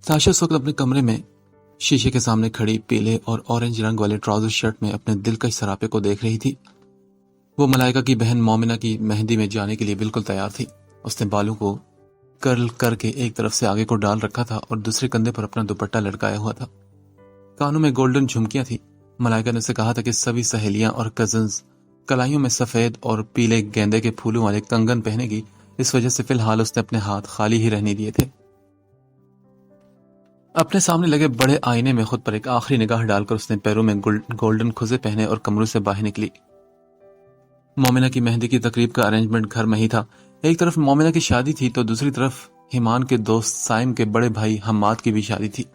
ताशा उस वक्त अपने कमरे में शीशे के सामने खड़ी पीले और ऑरेंज रंग वाले ट्राउजर शर्ट में अपने दिलकश सरापे को देख रही थी। वो मलाइका की बहन मोमिना की मेहंदी में जाने के लिए बिल्कुल तैयार थी। उसने बालों को कर्ल करके एक तरफ से आगे को डाल रखा था और दूसरे कंधे पर अपना दुपट्टा लटकाया हुआ था। कानों में गोल्डन झुमकियां थी। मलाइका ने उसे कहा था कि सभी सहेलियां और कजन्स कलाइयों में सफेद और पीले गेंदे के फूलों वाले कंगन पहनेगी। इस वजह से फिलहाल उसने अपने हाथ खाली ही रहने दिए थे। अपने सामने लगे बड़े आईने में खुद पर एक आखिरी निगाह डालकर उसने पैरों में गोल्डन खुजे पहने और कमरों से बाहर निकली। मोमिना की मेहंदी की तकरीब का अरेंजमेंट घर में ही था। एक तरफ मोमिना की शादी थी तो दूसरी तरफ हिमान के दोस्त साइम के बड़े भाई हम्माद की भी शादी थी।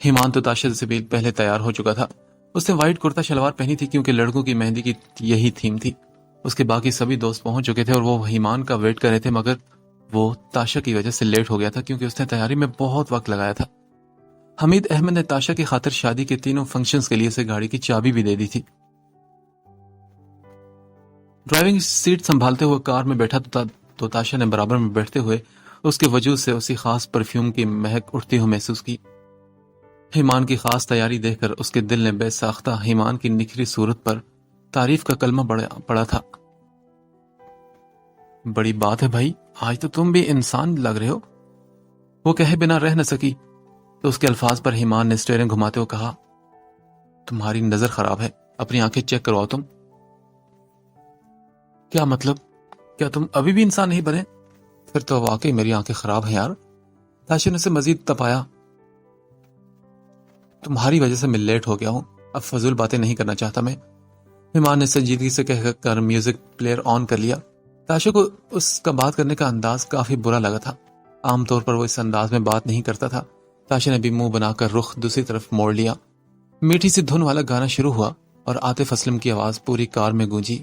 हिमान तो ताशा से भी पहले तैयार हो चुका था। उसने व्हाइट कुर्ता शलवार पहनी थी क्योंकि लड़कों की मेहंदी की यही थीम थी। उसके बाकी सभी दोस्त पहुंच चुके थे और वो हिमान का वेट कर रहे थे, मगर वो ताशा की वजह से लेट हो गया था क्योंकि उसने तैयारी में बहुत वक्त लगाया था। हमीद अहमद ने ताशा की खातिर शादी के तीनों फंक्शंस के लिए उसे गाड़ी की चाबी भी दे दी थी। ड्राइविंग सीट संभालते हुए कार में बैठा तो ताशा ने बराबर में बैठते हुए उसके वजूद से उसी खास परफ्यूम की महक उठती हुई महसूस की। हिमान की खास तैयारी देखकर उसके दिल ने बेसाख्ता हिमान की निखरी सूरत पर तारीफ का कलमा पड़ा था। बड़ी बात है भाई, आज तो तुम भी इंसान लग रहे हो, वो कहे बिना रह न सकी तो उसके अल्फाज पर हिमान ने स्टीयरिंग घुमाते हुए कहा, तुम्हारी नजर खराब है, अपनी आंखें चेक करवाओ तुम। क्या मतलब, क्या तुम अभी भी इंसान नहीं बने? फिर तो वाकई मेरी आंखें खराब हैं यार। ताशा ने उसे मजीद तपाया। तुम्हारी वजह से मैं लेट हो गया हूं, अब फजूल बातें नहीं करना चाहता मैं। हिमान ने संजीदगी से कहकर म्यूजिक प्लेयर ऑन कर लिया। ताशा को उसका बात करने का अंदाज काफी बुरा लगा था। आमतौर पर वो इस अंदाज में बात नहीं करता था। ताशा ने भी मुंह बनाकर रुख दूसरी तरफ मोड़ लिया। मीठी सी धुन वाला गाना शुरू हुआ और आतिफ असलम की आवाज पूरी कार में गूंजी।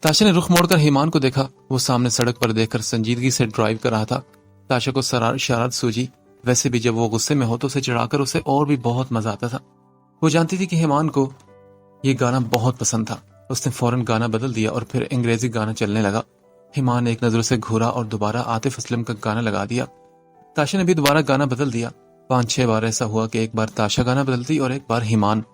ताशा ने रुख मोड़कर हिमान को देखा। वो सामने सड़क पर देखकर संजीदगी से ड्राइव कर रहा था। ताशा को शरारत सूझी। वैसे भी जब वो गुस्से में हो तो उसे चिढ़ाकर उसे और भी बहुत मजा आता था। वो जानती थी कि हिमान को ये गाना बहुत पसंद था। उसने फौरन गाना बदल दिया और फिर अंग्रेजी गाना चलने लगा। हिमान ने एक नजर से घूरा और दोबारा आतिफ असलम का गाना लगा दिया। ताशा ने भी दोबारा गाना बदल दिया। 5-6 बार ऐसा हुआ कि एक बार ताशा गाना बदलती और एक बार हिमान।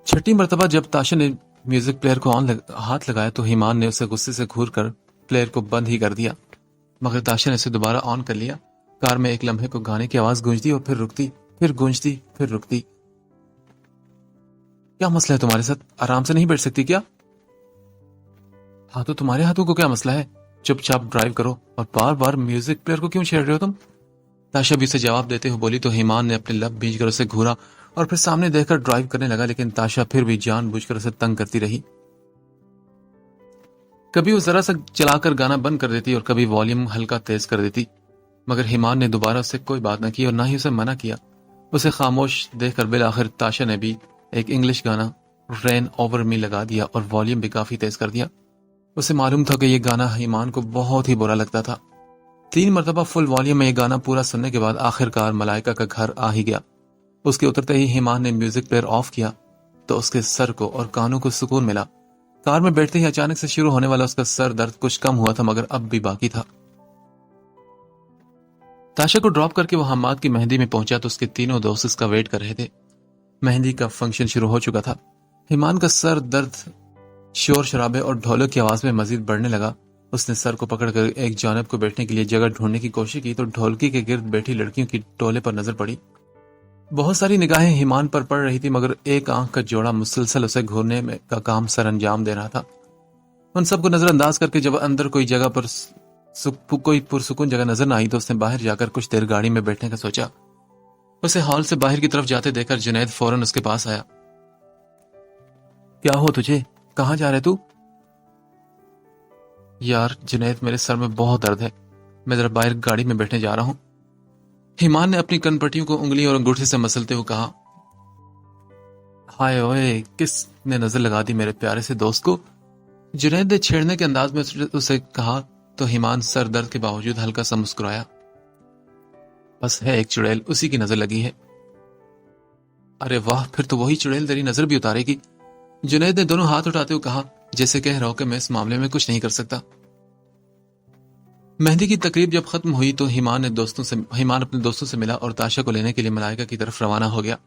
छठी मर्तबा जब ताशा ने म्यूजिक प्लेयर को हाथ लगाया तो हिमान ने उसे गुस्से से घूर कर प्लेयर को बंद ही कर दिया, मगर ताशा ने इसे दोबारा ऑन कर लिया। कार में एक लम्हे को गाने की आवाज गूंजती और फिर रुकती, फिर गूंजती, फिर रुकती। क्या मसला है तुम्हारे साथ? आराम से नहीं बैठ सकती क्या? हाँ तो तुम्हारे हाथों को क्या मसला है? चुपचाप ड्राइव करो और बार बार म्यूजिक प्लेयर को क्यों छेड़ रहे हो तुम? ताशा भी उसे जवाब देते हुए बोली तो हिमान ने अपने लब भींच कर उसे घूरा और फिर सामने देखकर ड्राइव करने लगा, लेकिन ताशा फिर भी जानबूझकर उसे तंग करती रही। कभी वो जरा सा चलाकर गाना बंद कर देती और कभी वॉल्यूम हल्का तेज कर देती, मगर हिमान ने दोबारा उससे कोई बात न की और ना ही उसे मना किया। उसे खामोश देखकर बिल आखिर ताशा ने भी एक इंग्लिश गाना रेन ओवर मी लगा दिया और वॉल्यूम भी काफी तेज कर दिया। उसे मालूम था कि यह गाना हिमान को बहुत ही बुरा लगता था। 3 मरतबा फुल वॉल्यूम में यह गाना पूरा सुनने के बाद आखिरकार मलाइका का घर आ ही गया। उसके उतरते ही हिमान ने म्यूजिक प्लेयर ऑफ किया तो उसके सर को और कानों को सुकून मिला। कार में बैठते ही अचानक से शुरू होने वाला उसका सर दर्द कुछ कम हुआ था, मगर अब भी बाकी था। ताशा को ड्रॉप करके वो हम्माद की मेहंदी में पहुंचा तो उसके तीनों दोस्त उसका वेट कर रहे थे। मेहंदी का फंक्शन शुरू हो चुका था। हिमान का सर दर्द शोर शराबे और ढोलक की आवाज में मजीद बढ़ने लगा। उसने सर को पकड़कर एक जानब को बैठने के लिए जगह ढूंढने की कोशिश की तो ढोलकी के गिर्द बैठी लड़कियों की टोले पर नजर पड़ी। बहुत सारी निगाहें हिमान पर पड़ रही थी, मगर एक आंख का जोड़ा मुसलसल उसे घूरने में का काम सर अंजाम दे रहा था। उन सबको नजरअंदाज करके जब अंदर कोई जगह पर कोई पुरसुकून जगह नजर न आई तो उसने बाहर जाकर कुछ देर गाड़ी में बैठने का सोचा। उसे हॉल से बाहर की तरफ जाते देखकर जुनैद फौरन उसके पास आया। क्या हो तुझे? कहाँ जा रहे तू? यार जुनैद, मेरे सर में बहुत दर्द है, मैं जरा बाहर गाड़ी में बैठने जा रहा हूं। हिमान ने अपनी कनपट्टियों को उंगली और अंगूठे से मसलते हुए कहा। हाय ओए, किसने नजर लगा दी मेरे प्यारे से दोस्त को? जुनैद ने छेड़ने के अंदाज में उसे कहा तो हिमान सर दर्द के बावजूद हल्का सा मुस्कुराया। बस है एक चुड़ैल, उसी की नजर लगी है। अरे वाह, फिर तो वही चुड़ैल तेरी नजर भी उतारेगी। जुनैद ने दोनों हाथ उठाते हुए कहा, जैसे कह रहा हूं कि मैं इस मामले में कुछ नहीं कर सकता। मेहंदी की तकरीब जब खत्म हुई तो हिमान अपने दोस्तों से मिला और ताशा को लेने के लिए मलाइका की तरफ रवाना हो गया।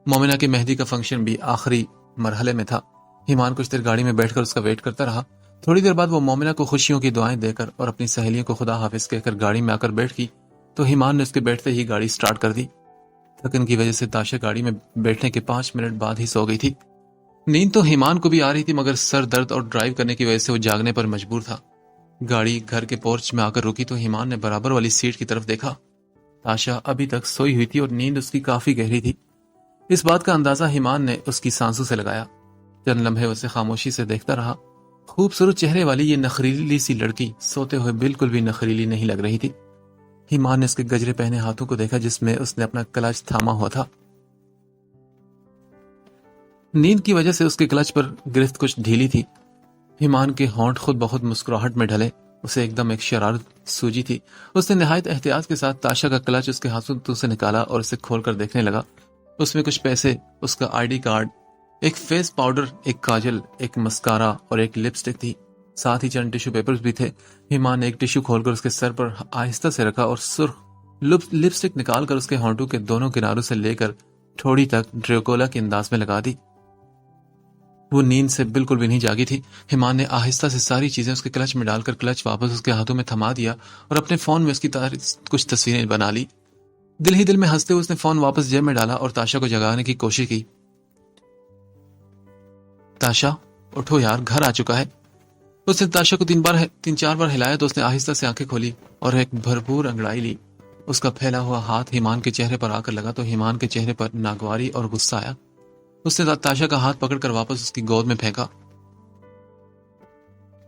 मोमिना की मेहंदी का फंक्शन भी आखिरी मरहले में था। हिमान कुछ देर गाड़ी में बैठकर उसका वेट करता रहा। थोड़ी देर बाद वो मोमिना को खुशियों की दुआएं देकर और अपनी सहेलियों को खुदा हाफिज कहकर गाड़ी में आकर बैठ गई तो हिमान ने उसके बैठते ही गाड़ी स्टार्ट कर दी। थकन की वजह से ताशा गाड़ी में बैठने के 5 मिनट बाद ही सो गई थी। नींद तो हिमान को भी आ रही थी मगर सर दर्द और ड्राइव करने की वजह से वो जागने पर मजबूर था। गाड़ी घर के पोर्च में आकर रुकी तो हिमान ने बराबर वाली सीट की तरफ देखा। ताशा अभी तक सोई हुई थी और नींद उसकी काफी गहरी थी। इस बात का अंदाजा हिमान ने उसकी सांसों से लगाया। चंद लम्हे उसे खामोशी से देखता रहा। खूबसूरत चेहरे वाली ये नखरीली सी लड़की सोते हुए बिल्कुल भी नखरीली नहीं लग रही थी। हिमान ने उसके गजरे पहने हाथों को देखा जिसमें उसने अपना क्लच थामा हुआ था। नींद की वजह से उसके क्लच पर गिरफ्त कुछ ढीली थी। हिमान के होंठ खुद बहुत मुस्कुराहट में ढले। उसे एकदम एक शरारत सूझी थी। उसने निहायत एहतियात के साथ ताशा का क्लच उसके हाथों से निकाला और उसे खोलकर देखने लगा। उसमें कुछ पैसे, उसका आईडी कार्ड, एक फेस पाउडर, एक काजल, एक मस्कारा और एक लिपस्टिक थी। साथ ही चंद टिश्यू पेपर्स भी थे। हिमान ने एक टिश्यू खोलकर उसके सर पर आहिस्ता से रखा और सुर्ख लिपस्टिक निकालकर उसके होंठों के दोनों किनारों से लेकर ठोड़ी तक ड्रेकोला के अंदाज में लगा दी। वो नींद से बिल्कुल भी नहीं जागी थी। हिमान ने आहिस्ता से सारी चीजें उसके क्लच में डालकर क्लच वापस उसके हाथों में थमा दिया और अपने फोन में उसकी कुछ तस्वीरें बना ली। दिल ही दिल में हंसते हुए उसने फोन वापस जेब में डाला और ताशा को जगाने की कोशिश की। ताशा उठो यार, घर आ चुका है। उसने ताशा को 3-4 बार हिलाया तो उसने आहिस्ता से आंखें खोली और एक भरपूर अंगड़ाई ली। उसका फैला हुआ हाथ हिमान के चेहरे पर आकर लगा तो हिमान के चेहरे पर नागवारी और गुस्सा आया। उसने ताशा का हाथ पकड़कर वापस उसकी गोद में फेंका।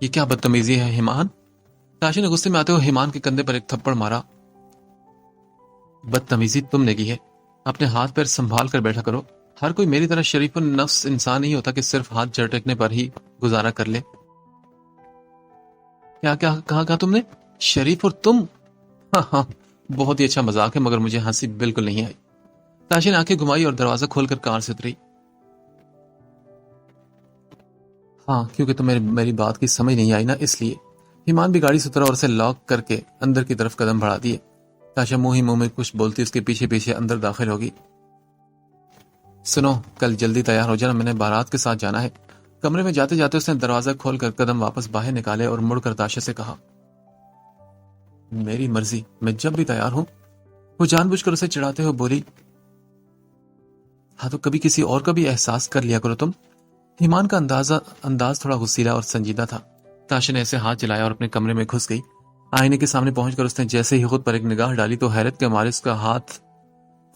ये क्या बदतमीजी है हिमान? ताशा ने गुस्से में आते हुए हिमान के कंधे पर एक थप्पड़ मारा। बदतमीजी तुमने की है। अपने हाथ पैर संभाल कर बैठा करो। हर कोई मेरी तरह शरीफ और नफ्स इंसान नहीं होता कि सिर्फ हाथ झटकने पर ही गुजारा कर ले। क्या क्या कहा तुमने? शरीफ और तुम? हाँ हाँ, बहुत ही अच्छा मजाक है मगर मुझे हंसी बिल्कुल नहीं आई। ताशा ने आंखें घुमाई और दरवाजा खोलकर कार से उतरी। हाँ, क्योंकि तुम्हें मेरी बात की समझ नहीं आई ना, इसलिए। हिमान भी गाड़ी से उतरा और उसे लॉक करके अंदर की तरफ कदम बढ़ा दिए। ताशा मुंह ही मुंह में कुछ बोलती उसके पीछे पीछे अंदर दाखिल होगी। सुनो, कल जल्दी तैयार हो जाना, मैंने बारात के साथ जाना है। कमरे में जाते जाते उसने दरवाजा खोलकर कदम वापस बाहर निकाले और मुड़कर ताशा से कहा, मेरी मर्जी, मैं जब भी तैयार हूं। वो जानबूझकर उसे चिढ़ाते हुए बोली, हाँ तो कभी किसी और का भी एहसास कर लिया करो तुम। हिमान का अंदाज थोड़ा गुस्सीला और संजीदा था। ताशा ने ऐसे हाथ जलाया और अपने कमरे में घुस गई। आईने के सामने पहुंचकर उसने जैसे ही खुद पर एक निगाह डाली तो हैरत के मारे उसका हाथ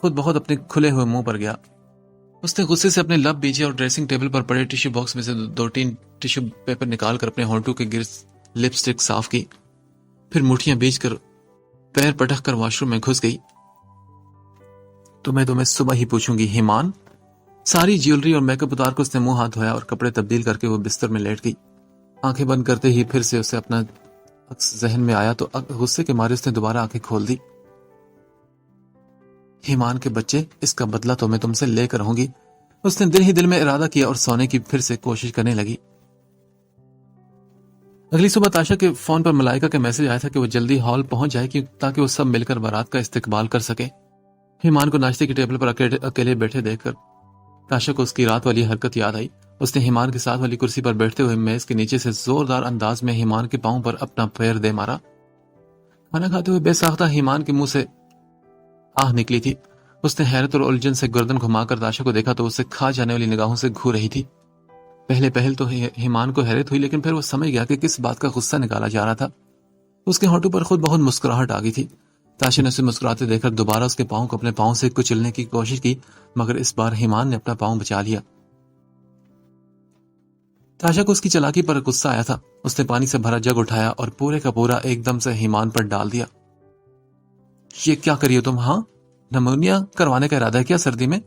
खुद बहुत अपने खुले हुए मुंह पर गया। उसने गुस्से से अपने लब बीजे और ड्रेसिंग टेबल पर पड़े टिश्यू बॉक्स में से 2-3 टिश्यू पेपर निकालकर अपने होंठों के गिर्द लिपस्टिक साफ की। फिर मुठियां बीचकर पैर पटक कर वॉशरूम में घुस गई। तुम्हें सुबह ही पूछूंगी हिमान। सारी ज्वेलरी और मेकअप उतार कर उसने मुंह हाथ धोया और कपड़े तब्दील करके वो बिस्तर में लेट गई। आंखें बंद करते ही फिर से उसे अपना अक्स जहन में आया तो गुस्से के मारे उसने दोबारा आंखें खोल दी। हिमान के बच्चे, इसका बदला तो मैं तुमसे लेकर रहूंगी। उसने दिल ही दिल में इरादा किया और सोने की फिर से कोशिश करने लगी। अगली सुबह ताशा के फोन पर मलाइका का मैसेज आया था कि वो जल्दी हॉल पहुंच जाए ताकि वो सब मिलकर बारात का इस्तकबाल कर सके। हिमान को नाश्ते की टेबल पर अकेले बैठे देखकर ताशा को उसकी रात वाली हरकत याद आई। उसने हिमान के साथ वाली कुर्सी पर बैठते हुए मेज के नीचे से जोरदार अंदाज में हिमान के पांव पर अपना पैर दे मारा। खाना खाते हुए बेसाख्ता हिमान के मुंह से आह निकली थी। उसने हैरत और उलझन से गर्दन घुमाकर ताशा को देखा तो उसे खा जाने वाली निगाहों से घूर रही थी। पहले तो हिमान को हैरत हुई लेकिन फिर वो समझ गया कि किस बात का गुस्सा निकाला जा रहा था। उसके होंठों पर खुद बहुत मुस्कुराहट आ गई थी। ताशा ने उसे मुस्कुराते देखकर दोबारा उसके पांव को अपने पांव से कुचलने की कोशिश की मगर इस बार हिमान ने अपना पांव बचा लिया। ताशा को उसकी चालाकी पर गुस्सा आया था। उसने पानी से भरा जग उठाया और पूरे का पूरा एकदम से हिमान पर डाल दिया। ये क्या करिए तुम? हाँ, नमूनिया करवाने का इरादा है क्या सर्दी में?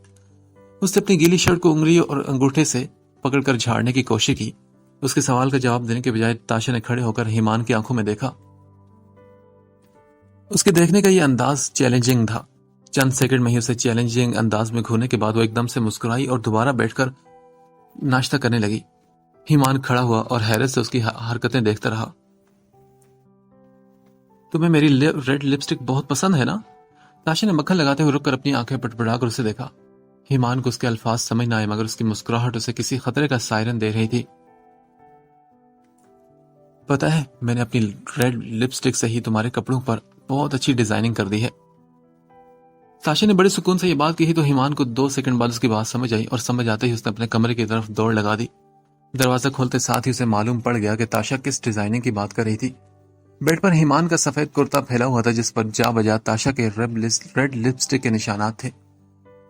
उसने अपनी गीली शर्ट को उंगली और अंगूठे से पकड़कर झाड़ने की कोशिश की। उसके सवाल का जवाब देने के बजाय ताशा ने खड़े होकर हिमान की आंखों में देखा। उसके देखने का यह अंदाज चैलेंजिंग था। चंद सेकंड में ही उसे चैलेंजिंग अंदाज में घूरने के बाद वो एकदम से मुस्कुराई और दोबारा बैठकर नाश्ता करने लगी। हिमान खड़ा हुआ और हैरत से उसकी हरकतें देखता रहा। तुम्हें मेरी रेड लिपस्टिक बहुत पसंद है ना? ताशा ने मक्खन लगाते हुए रुककर अपनी आंखें पटपटाकर उसे देखा। ईमान को उसके अल्फाज समझ न आए, मगर उसकी मुस्कुराहट उसे किसी खतरे का सायरन दे रही थी। पता है, मैंने अपनी रेड लिपस्टिक से ही तुम्हारे कपड़ों पर बहुत अच्छी डिजाइनिंग कर दी है। ताशा ने बड़े सुकून से ये बात कही तो ईमान को 2 सेकंड बाद उसकी बात समझ आई और समझ आते ही उसने अपने कमरे की तरफ दौड़ लगा दी। दरवाजा खोलते साथ ही उसे मालूम पड़ गया कि ताशा किस डिजाइनिंग की बात कर रही थी। बेड पर ईमान का सफेद कुर्ता फैला हुआ था, जिस पर जा बजा ताशा के रेड लिपस्टिक के निशानात थे।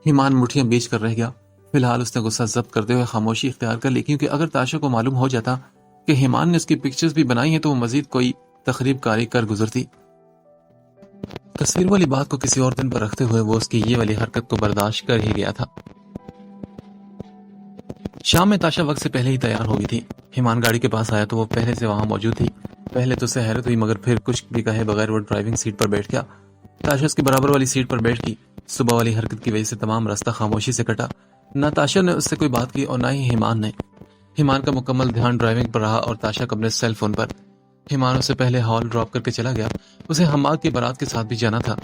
ईमान मुठ्ठियां बीच कर रह गया। फिलहाल उसने गुस्सा जब्त करते हुए खामोशी इख्तियार कर ली, क्योंकि अगर ताशा को मालूम हो जाता कि ईमान ने उसकी पिक्चर्स भी बनाई हैं तो वो मजीद कोई तखरीबकारी कर गुजरती। तस्वीर वाली बात को किसी और दिन पर रखते हुए वो उसकी ये वाली हरकत को बर्दाश्त कर ही गया था। शाम में ताशा वक्त से पहले ही तैयार हो गई थी। ईमान गाड़ी के पास आया तो वो पहले से वहां मौजूद थी। पहले तो उसे हैरत हुई, मगर फिर कुछ भी कहे बगैर वो ड्राइविंग सीट पर बैठ गया। ताशा उसकी बराबर वाली सीट पर बैठ गई। सुबह वाली हरकत की वजह से तमाम रास्ता खामोशी से कटा। न ताशा ने उससे कोई बात की और न ही ईमान ने। ईमान का मुकम्मल ध्यान ड्राइविंग पर रहा और ताशा का अपने सेल फोन पर। ईमान उसे पहले हॉल ड्रॉप करके चला गया। उसे हम्माद की बारात के साथ भी जाना था।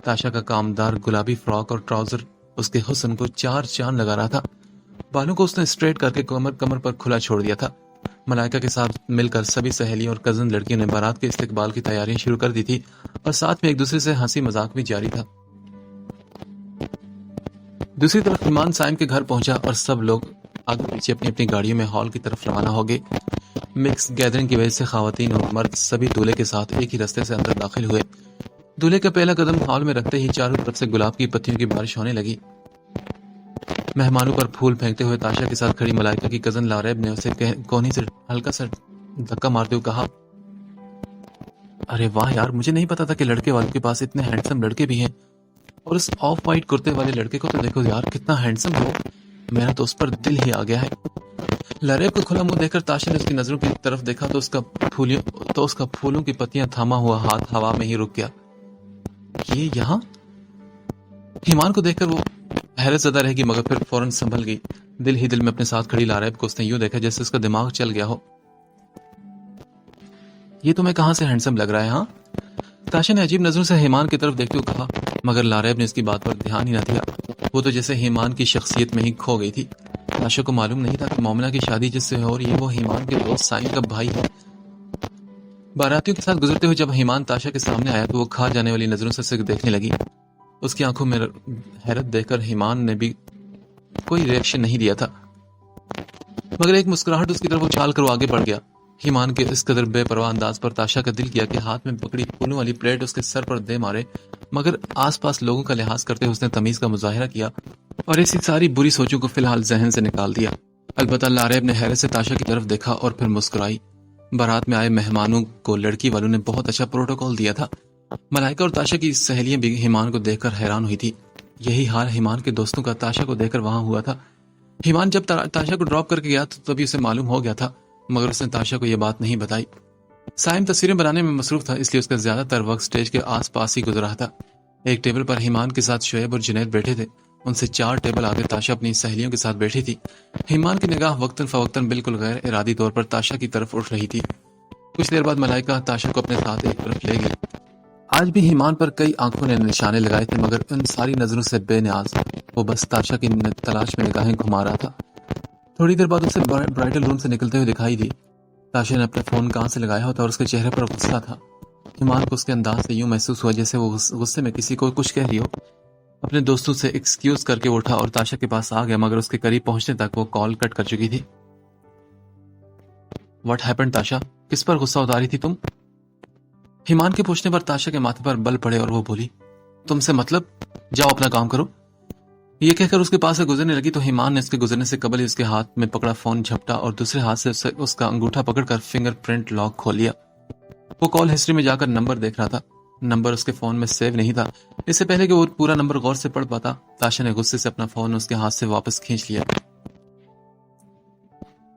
ताशा का कामदार गुलाबी फ्रॉक और ट्राउजर उसके हुस्न को 4 चांद लगा रहा था। बालों को उसने स्ट्रेट करके कमर पर खुला छोड़ दिया था। मलाइका के साथ मिलकर सभी सहेलियों और कजन लड़कियों ने बारात के इस्तकबाल की तैयारियां शुरू कर दी थी और साथ में एक दूसरे से हंसी मजाक भी जारी था। दूसरी तरफ ईमान साइम के घर पहुंचा और सब लोग आगे पीछे अपनी अपनी गाड़ियों में हॉल की तरफ रवाना हो गए। मिक्स गैदरिंग की वजह से खवातीन और मर्द सभी दूल्हे के साथ एक ही रास्ते से अंदर दाखिल हुए। दूल्हे का पहला कदम हॉल में रखते ही चारों तरफ से गुलाब की पत्तियों की बारिश होने लगी। मेहमानों पर फूल फेंकते हुए ताशा के साथ खड़ी मलाइका की कजन लारेब ने उसे कोहनी से हल्का सा धक्का मारते हुए कहा, अरे वाह यार, मुझे नहीं पता था कि लड़के वालों के पास इतने हैंडसम लड़के भी हैं। और उस ऑफ वाइट कुर्ते वाले लड़के को तो देखो यार, कितना हैंडसम है। मेरा तो उस पर दिल ही आ गया है। लारेब को खुला मुंह देखकर ताशा ने उसकी नजरों की तरफ देखा तो उसका फूलों की पत्तियां थामा हुआ हाथ हवा में ही रुक गया। ये यहाँ? ईमान को देखकर वो हैरत ज़दा रहेगी, मगर फिर फौरन संभल गई। दिल ही दिल में अपने साथ खड़ी लारेब को उसने यूं देखा जैसे उसका दिमाग चल गया हो। ये तुम्हें कहां से हैंडसम लग रहा है? हाँ, ताशा ने अजीब नजरों से ईमान की तरफ देखते हुए कहा, मगर लारेब ने इसकी बात पर ध्यान ही न दिया। वो तो जैसे ईमान की शख्सियत में ही खो गई थी। ताशा को मालूम नहीं था कि मोमिना की शादी जिससे हो रही है वो ईमान के दोस्त साइम का भाई है। बारातियों के साथ गुजरते हुए जब ईमान ताशा के सामने आया तो वो खा जाने वाली नजरों से उसे देखने लगी। उसकी आंखों में हैरत देखकर ईमान ने भी कोई रिएक्शन नहीं दिया था, मगर एक मुस्कुराहट उसकी तरफ उछाल कर वो आगे बढ़ गया। ईमान के इस कदर बेपरवाह अंदाज पर ताशा का दिल किया कि हाथ में पकड़ी फूलों वाली प्लेट उसके सर पर दे मारे, मगर आसपास लोगों का लिहाज करते हुए उसने तमीज का मुजाहिरा किया और ऐसी सारी बुरी सोचों को फिलहाल जहन से निकाल दिया। अलबत्ता लारेब ने हैरत से ताशा की तरफ देखा और फिर मुस्कुराई। बारात में आए मेहमानों को लड़की वालों ने बहुत अच्छा प्रोटोकॉल दिया था। मलाइका और ताशा की सहेलियां भी ईमान को देखकर हैरान हुई थी। यही हाल ईमान के दोस्तों का ताशा को देखकर वहां हुआ था। ईमान जब ताशा को ड्रॉप करके गया तो तभी उसे मालूम हो गया था, मगर उसने ताशा को यह बात नहीं बताई। साइम तस्वीरें बनाने में मसरूफ था, इसलिए उसका ज्यादातर वक्त स्टेज के आसपास ही गुजरा था। एक टेबल पर ईमान के साथ शोएब और जुनैद बैठे थे। उनसे 4 टेबल आगे ताशा अपनी सहेलियों के साथ बैठी थी। ईमान की निगाह वक्तन फवक्तन बिल्कुल गैर इरादी तौर पर ताशा की तरफ उठ रही थी। कुछ देर बाद मलाइका ताशा को अपने साथ एक तरफ ले गई। आज भी ईमान पर कई आंखों ने निशाने लगाए थे, मगर उन सारी नजरों से बेनियाज वो बस ताशा की तलाश में निगाहें घुमा रहा था। थोड़ी देर बाद उसे ब्राइडल रूम से निकलते हुए दिखाई दी। ताशा ने अपना फोन कहां से लगाया होता और उसके चेहरे पर गुस्सा था। ईमान को उसके अंदाज से यूं महसूस हुआ जैसे वो गुस्से में किसी को कुछ कह रही हो। अपने दोस्तों से एक्सक्यूज करके उठा और ताशा के पास आ गया, मगर उसके करीब पहुंचने तक वो कॉल कट कर चुकी थी। व्हाट हैपेंड ताशा? किस पर गुस्सा उतारी थी तुम? ईमान के पूछने पर ताशा के माथे पर बल पड़े और वो बोली, तुमसे मतलब? जाओ अपना काम करो। ये कहकर उसके पास से गुजरने लगी तो ईमान ने उसके गुजरने से कबल ही उसके हाथ में पकड़ा फोन झपटा और दूसरे हाथ से उसका अंगूठा पकड़कर फिंगरप्रिंट लॉक खोल लिया। वो कॉल हिस्ट्री में जाकर नंबर देख रहा था। नंबर उसके फोन में सेव नहीं था। इससे पहले कि वो पूरा नंबर गौर से पढ़ पाता, ताशा ने गुस्से से अपना फोन उसके हाथ से वापस खींच लिया।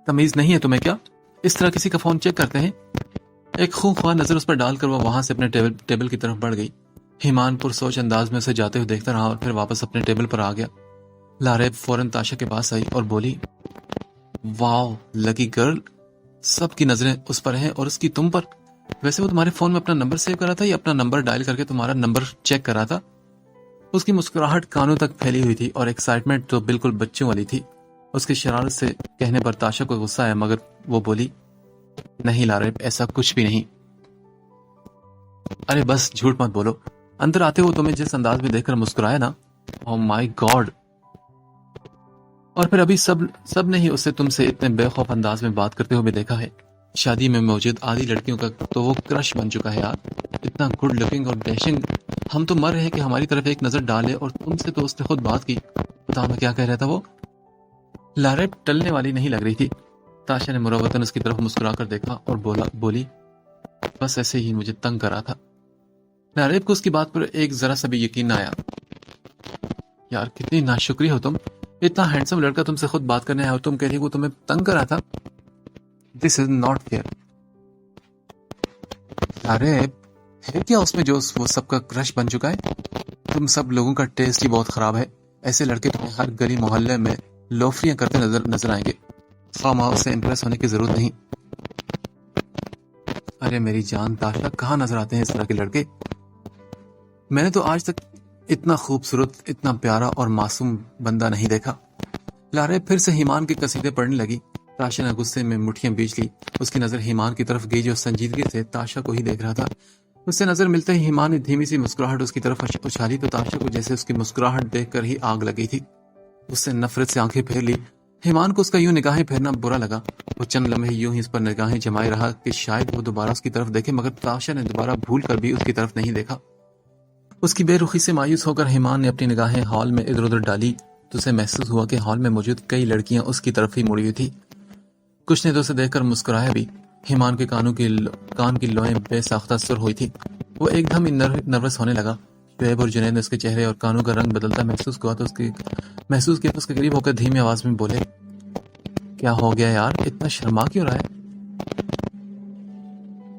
तमीज नहीं है तुम्हें क्या? इस तरह किसी का फोन चेक करते हैं? एक खूंखार नजर उस पर डालकर वो वहां से अपने टेबल की तरफ बढ़ गई। ईमान पुरसोच अंदाज में उसे जाते हुए देखता रहा और फिर वापस अपने टेबल पर आ गया। लारेब फौरन ताशा के पास आई और बोली, वाओ लकी गर्ल, सबकी नजरें उस पर हैं और उसकी तुम पर। वैसे वो तुम्हारे फोन में अपना नंबर सेव करा था या अपना नंबर डायल करके तुम्हारा नंबर चेक करा था? उसकी मुस्कुराहट कानों तक फैली हुई थी और एक्साइटमेंट तो बिल्कुल बच्चों वाली थी। उसकी शरारत से कहने पर ताशा को गुस्सा आया, मगर वो बोली, नहीं लारेब, ऐसा कुछ भी नहीं। अरे बस झूठ मत बोलो, अंदर आते हुए तुम्हें जिस अंदाज में देखकर मुस्कुराया ना, ओह माय गॉड। और फिर अभी सब ने ही उसे तुमसे इतने बेखौफ अंदाज में बात करते हुए भी देखा है। शादी में मौजूद आधी लड़कियों का तो वो क्रश बन चुका है यार, इतना गुड लुकिंग और डैशिंग। हम तो मर रहे कि हमारी तरफ एक नजर डाले, और तुमसे तो उसने खुद बात की। बताओ मैं क्या कह रहा था वो। लारेब टलने वाली नहीं लग रही थी। ताशा ने मुरव्वतन उसकी तरफ मुस्कुराकर देखा और बोली, बस ऐसे ही मुझे तंग करा था। लारेब को उसकी बात पर एक जरा सा भी यकीन न आया। यार कितनी नाशुक्री हो तुम, इतना हैंडसम लड़का तुमसे खुद बात करने आया और तुम कह रही हो तुम्हें तंग करा था। This is not fair. अरे है क्या उसमें जो वो सबका क्रश बन चुका है? तुम सब लोगों का टेस्ट ही बहुत खराब है। ऐसे लड़के तुम्हें हर गली मोहल्ले में लोफरियां करते नजर आएंगे। खामा उससे इंप्रेस होने की जरूरत नहीं। अरे मेरी जान ताशा, कहाँ नजर आते हैं इस तरह के लड़के? मैंने तो आज तक इतना खूबसूरत, इतना प्यारा और मासूम बंदा नहीं देखा। लारे फिर से हीमान की कसीदे पढ़ने लगी। ताशा ने गुस्से में मुट्ठियां बीच ली। उसकी नजर हीमान की तरफ गई जो संजीदगी से ताशा को ही देख रहा था। उससे नजर मिलते ही हीमान ने धीमी सी मुस्कुराहट उसकी तरफ उछाली तो ताशा को जैसे उसकी मुस्कुराहट देखकर ही आग लगी थी। उससे नफरत से आंखें फेर ली। हीमान को उसका यूं निगाहें फेरना बुरा लगा। वो चंद लम्हे यूं ही उस पर निगाहें जमाए रहा कि शायद वो दोबारा उसकी तरफ देखे, मगर ताशा ने दोबारा भूल कर भी उसकी तरफ नहीं देखा। उसकी बेरुखी से मायूस होकर हीमान ने अपनी निगाहें हॉल में इधर उधर डाली तो उसे महसूस हुआ कि हॉल में मौजूद कई लड़कियां उसकी तरफ ही मुड़ी हुई थी। कुछ ने तो उसे देखकर मुस्कुराया भी। हीमान के कान की लोएं बेसाख्ता सुर हुई थी। वो एकदम ही नर्वस होने लगा। शुएब और जुनैद ने उसके चेहरे और कानों का रंग बदलता महसूस किया तो उसके करीब होकर धीमी आवाज में बोले, क्या हो गया यार, इतना शर्मा क्यों रहा है?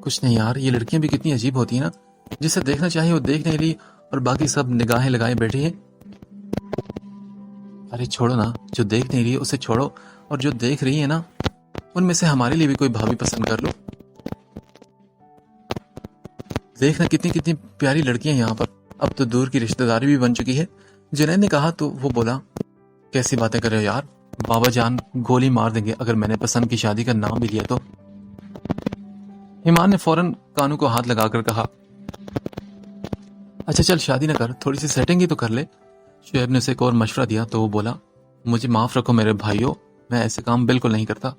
कुछ नहीं यार, ये लड़कियां भी कितनी अजीब होती है ना, जिसे देखना चाहिए वो देख नहीं रही और बाकी सब निगाहें लगाए बैठी है। अरे छोड़ो ना, जो देख नहीं रही उसे छोड़ो, और जो देख रही है ना उनमें से हमारे लिए भी कोई भाभी पसंद कर लो। देखना कितनी कितनी प्यारी लड़कियां यहाँ पर। अब तो दूर की रिश्तेदारी भी बन चुकी है। जुनैद ने कहा तो वो बोला, कैसी बातें कर रहे हो यार, बाबा जान गोली मार देंगे अगर मैंने पसंद की शादी का नाम भी लिया तो। ईमान ने फौरन कानों को हाथ लगाकर कहा, अच्छा चल शादी ना कर, थोड़ी सी सेटिंग ही तो कर ले। शुएब ने उसे एक और मशवरा दिया तो वो बोला, मुझे माफ रखो मेरे भाइयों, मैं ऐसे काम बिल्कुल नहीं करता।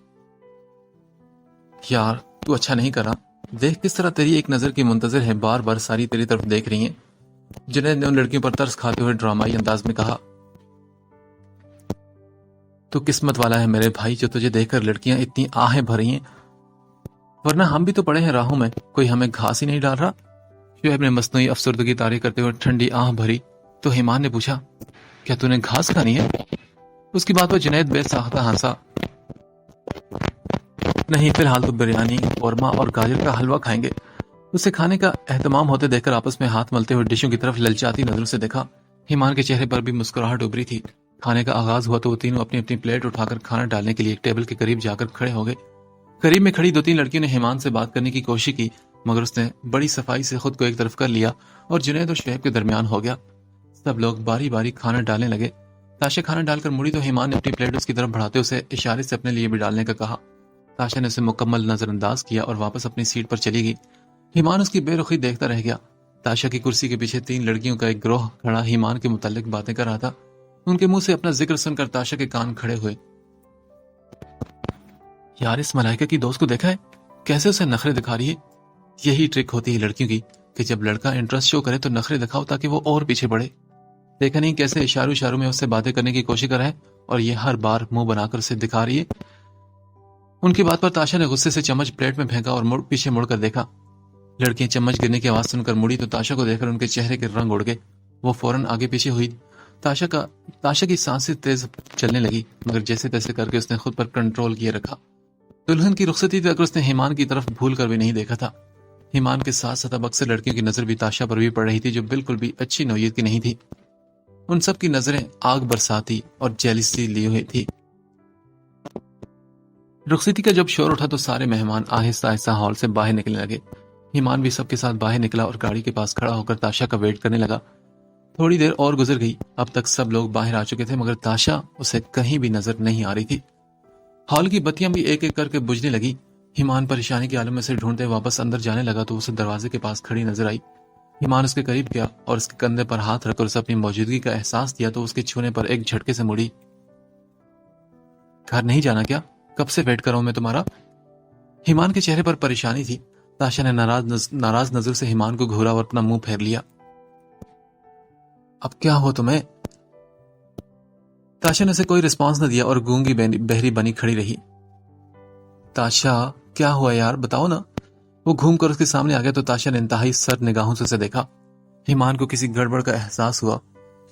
यार तू अच्छा नहीं करा, देख किस तरह तेरी एक नजर की मुंतजर है, बार बार सारी तेरी तरफ देख रही हैं। जुनैद ने उन लड़कियों पर तरस खाते हुए ड्रामाई अंदाज में कहा, तू किस्मत वाला है मेरे भाई जो तुझे देखकर लड़कियां इतनी आहें भरी हैं, वरना हम भी तो पड़े हैं राहों में, कोई हमें घास ही नहीं डाल रहा। शुएब ने मसनूई अफसरदगी तारी करते हुए ठंडी आह भरी तो हीमान ने पूछा, क्या तूने घास खानी है? उसकी बात पर जुनैद बेसाख्ता हंसा, नहीं फिलहाल तो बिरयानी, कौरमा और गाजर का हलवा खाएंगे। उसे खाने का एहतमाम होते देखकर आपस में हाथ मलते हुए डिशों की तरफ ललचाती नजरों से देखा। हीमान के चेहरे पर भी मुस्कुराहट उभरी थी। खाने का आगाज हुआ तो वो तीनों अपनी अपनी प्लेट उठाकर खाना डालने के लिए एक टेबल के करीब जाकर खड़े हो गए। करीब में खड़ी 2-3 लड़कियों ने हीमान से बात करने की कोशिश की, मगर उसने बड़ी सफाई से खुद को एक तरफ कर लिया और जुनैद और शुएब के दरमियान हो गया। सब लोग बारी बारी खाना डालने लगे। ताशा खाना डालकर मुड़ी तो हीमान ने अपनी प्लेट उसकी तरफ बढ़ाते उसे इशारे से अपने लिए भी डालने का कहा। ताशा ने उसे मुकम्मल नजरअंदाज किया और वापस अपनी सीट पर चली गई। हीमान उसकी बेरुखी देखता रह गया। ताशा की कुर्सी के पीछे 3 लड़कियों का एक ग्रोह खड़ा हीमान के मुतालिक बातें कर रहा था। उनके मुंह से अपना जिक्र सुनकर ताशा के कान खड़े हुए। यार इस मलाइका की दोस्त को देखा है, कैसे उसे नखरे दिखा रही है। यही ट्रिक होती है लड़कियों की कि जब लड़का इंटरेस्ट शो करे तो नखरे दिखाओ ताकि वो और पीछे बढ़े। देखा नहीं कैसे इशारों इशारों में उससे बातें करने की कोशिश कर रहा है और ये हर बार मुंह बनाकर उसे दिखा रही है। उनकी बात पर ताशा ने गुस्से से चम्मच प्लेट में फेंका और पीछे मुड़कर देखा। लड़कियां चम्मच गिरने की आवाज सुनकर मुड़ी तो ताशा को देखकर उनके चेहरे के रंग उड़ गए। वो फौरन आगे पीछे हुई। ताशा की सांसें तेज चलने लगी, मगर जैसे तैसे करके उसने खुद पर कंट्रोल किए रखा। दुल्हन की रुखसती तक उसने हीमान की तरफ भूल कर भी नहीं देखा था। हीमान के साथ साथ अब अक्सर लड़कियों की नजर भी ताशा पर भी पड़ रही थी, जो बिल्कुल भी अच्छी नौयत की नहीं थी। उन सब की नजरें आग बरसाती और जेलिसी ली हुई थी। रुखसती का जब शोर उठा तो सारे मेहमान आहिस्ता आहिस्ता हॉल से बाहर निकलने लगे। ईमान भी सबके साथ बाहर निकला और गाड़ी के पास खड़ा होकर ताशा का वेट करने लगा। थोड़ी देर और गुजर गई। अब तक सब लोग बाहर आ चुके थे, मगर ताशा उसे कहीं भी नजर नहीं आ रही थी। हॉल की बत्तियां भी एक एक करके बुझने लगी। ईमान परेशानी के आलम में से ढूंढते वापस अंदर जाने लगा तो उसे दरवाजे के पास खड़ी नजर आई। ईमान उसके करीब गया और उसके कंधे पर हाथ रखकर उसे अपनी मौजूदगी का एहसास दिया तो उसके छूने पर एक झटके से मुड़ी। घर नहीं जाना क्या? कब से वेट कर रहा हूं मैं तुम्हारा। ईमान के चेहरे पर परेशानी थी। ताशा ने नाराज नजर से ईमान को घूरा और अपना मुंह फेर लिया। अब क्या हो तुम्हें? ताशा ने उसे कोई रिस्पॉन्स न दिया और गूंगी बहरी बनी खड़ी रही। ताशा क्या हुआ यार, बताओ ना। वो घूमकर उसके सामने आ गया तो ताशा ने इंतहाई सर्द निगाहों से उसे देखा। ईमान को किसी गड़बड़ का एहसास हुआ।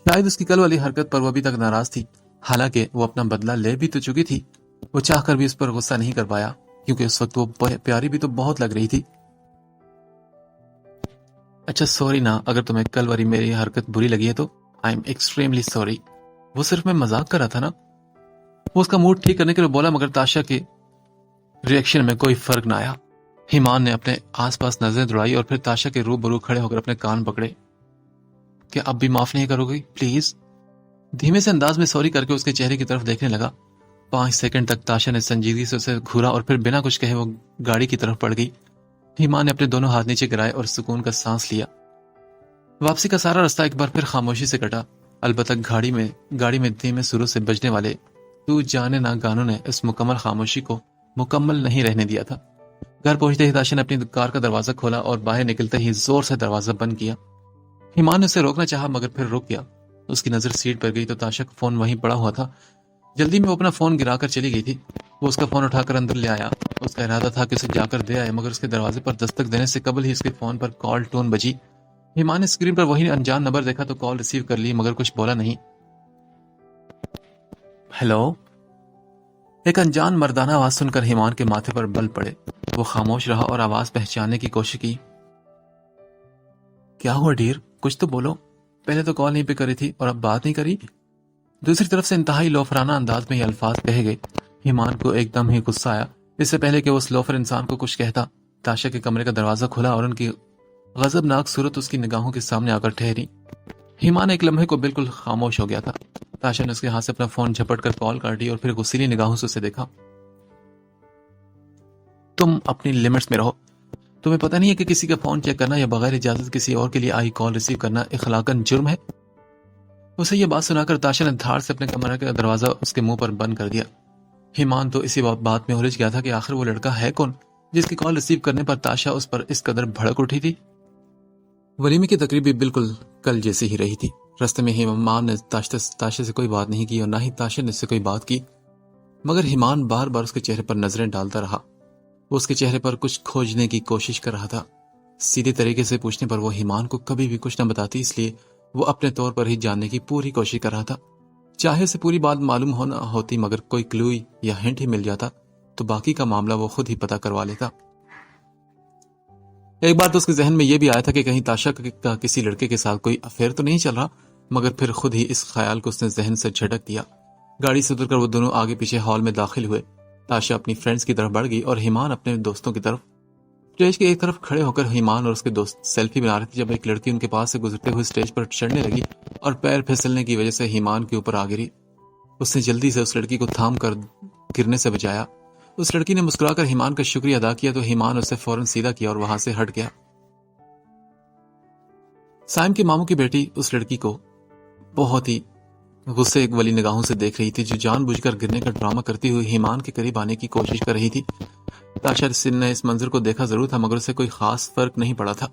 शायद उसकी कल वाली हरकत पर वो अभी तक नाराज थी। हालांकि वो अपना बदला ले भी तो चुकी थी। वो चाहकर भी उस पर गुस्सा नहीं कर पाया क्योंकि उस वक्त वो प्यारी भी तो बहुत लग रही थी। अच्छा सॉरी ना, अगर तुम्हें कल वाली मेरी हरकत बुरी लगी है तो आई एम एक्सट्रीमली सॉरी। वो सिर्फ मैं मजाक कर रहा था ना। वो उसका मूड ठीक करने के लिए बोला, मगर ताशा के रिएक्शन में कोई फर्क ना आया। ईमान ने अपने आसपास नजरें दौड़ाई और फिर ताशा के रूबरू खड़े होकर अपने कान पकड़े। क्या अब भी माफ नहीं करोगी प्लीज? धीमे से अंदाज में सॉरी करके उसके चेहरे की तरफ देखने लगा। 5 सेकंड तक ताशा ने संजीदगी से उसे घूरा और फिर बिना कुछ कहे वो गाड़ी की तरफ पड़ गई। ईमान ने अपने दोनों हाथ नीचे गिराए और सुकून का सांस लिया। वापसी का सारा रास्ता एक बार फिर खामोशी से कटा। अलबत्ता गाड़ी में धीमे सुरों से बजने वाले तू जाने ना गानों ने इस मुकम्मल खामोशी को मुकम्मल नहीं रहने दिया था। घर पहुंचते ही ताशा ने अपनी कार का दरवाजा खोला और बाहर निकलते ही जोर से दरवाजा बंद किया। ईमान ने उसे रोकना चाहा मगर फिर रुक गया। उसकी नजर सीट पर गई तो ताशा का फोन वहीं पड़ा हुआ था। जल्दी में वो अपना फोन गिराकर चली गई थी। वो उसका फोन उठाकर अंदर ले आया। उसका इरादा था कि उसे जाकर दे आए, मगर उसके दरवाजे पर दस्तक देने से कबल ही उसके फोन पर कॉल टोन बजी। ईमान ने स्क्रीन पर वही अनजान नंबर देखा तो कॉल रिसीव कर ली, मगर कुछ बोला नहीं। हेलो। एक अनजान मर्दाना आवाज सुनकर ईमान के माथे पर बल पड़े। वो खामोश रहा और आवाज पहचानने की कोशिश की। क्या हुआ डियर, कुछ तो बोलो। पहले तो कॉल नहीं पे करी थी और अब बात नहीं करी। दूसरी तरफ से इंतहाई लोफराना अंदाज में ये अल्फाज कहे गए। ईमान को एकदम ही गुस्सा आया। इससे पहले कि वो उस लोफर इंसान को कुछ कहता, ताशा के कमरे का दरवाजा खुला और उनकी गजबनाक सूरत उसकी निगाहों के सामने आकर ठहरी। ईमान एक लम्हे को बिल्कुल खामोश हो गया था। ताशा ने उसके हाथ से अपना फोन झपट कर कॉल काटी और फिर गुस्सीली निगाहों से उसे देखा। तुम अपनी लिमिट्स में रहो। तुम्हें पता नहीं है कि किसी का फोन चेक करना या बगैर इजाजत किसी और के लिए आई कॉल रिसीव करना इखलाकन जुर्म है। उसे यह बात सुनाकर ताशा ने धार से अपने कमरे का दरवाजा उसके मुंह पर बंद कर दिया। ईमान तो इसी बात में उलझ गया था कि आखिर वो लड़का है कौन जिसकी कॉल रिसीव करने पर ताशा उस पर इस कदर भड़क उठी थी। वलीमे की तकरीब भी बिल्कुल कल जैसी ही रही थी। रास्ते में ईमान ने ताशा से कोई बात नहीं की और ना ही ताशा ने उससे कोई बात की, मगर ईमान बार बार उसके चेहरे पर नजरें डालता रहा। वो उसके चेहरे पर कुछ खोजने की कोशिश कर रहा था। सीधे तरीके से पूछने पर वो ईमान को कभी भी कुछ न बताती, इसलिए वो अपने तौर पर ही जानने की पूरी कोशिश कर रहा था। चाहे उसे पूरी बात मालूम होना होती, मगर कोई क्लू या हिंट ही मिल जाता तो बाकी का मामला वो खुद ही पता करवा लेता। एक बार तो उसके जहन में यह भी आया था कि कहीं ताशा का किसी लड़के के साथ कोई अफेयर तो नहीं चल रहा, मगर फिर खुद ही इस ख्याल को उसने जहन से झटक दिया। गाड़ी से उतरकर वो दोनों आगे पीछे हॉल में दाखिल हुए। ताशा अपनी फ्रेंड्स की तरफ बढ़ गई और ईमान अपने दोस्तों की तरफ। स्टेज के एक तरफ खड़े होकर ईमान और उसके दोस्त सेल्फी बना रहे थे जब एक लड़की उनके पास से गुजरते हुए स्टेज पर चढ़ने लगी और पैर फिसलने की वजह से ईमान के ऊपर आ गिरी। उसने जल्दी से उस लड़की को थाम कर गिरने से बचाया। उस लड़की ने मुस्कुराकर ईमान का शुक्रिया अदा किया तो ईमान उसे फौरन सीधा किया और वहां से हट गया। साइम के मामू की बेटी उस लड़की को बहुत ही गुस्से वाली निगाहों से देख रही थी, जो जानबूझकर गिरने का ड्रामा करती हुई ईमान के करीब आने की कोशिश कर रही थी। ताशा ने इस मंजर को देखा जरूर था, मगर उसे कोई खास फर्क नहीं पड़ा था।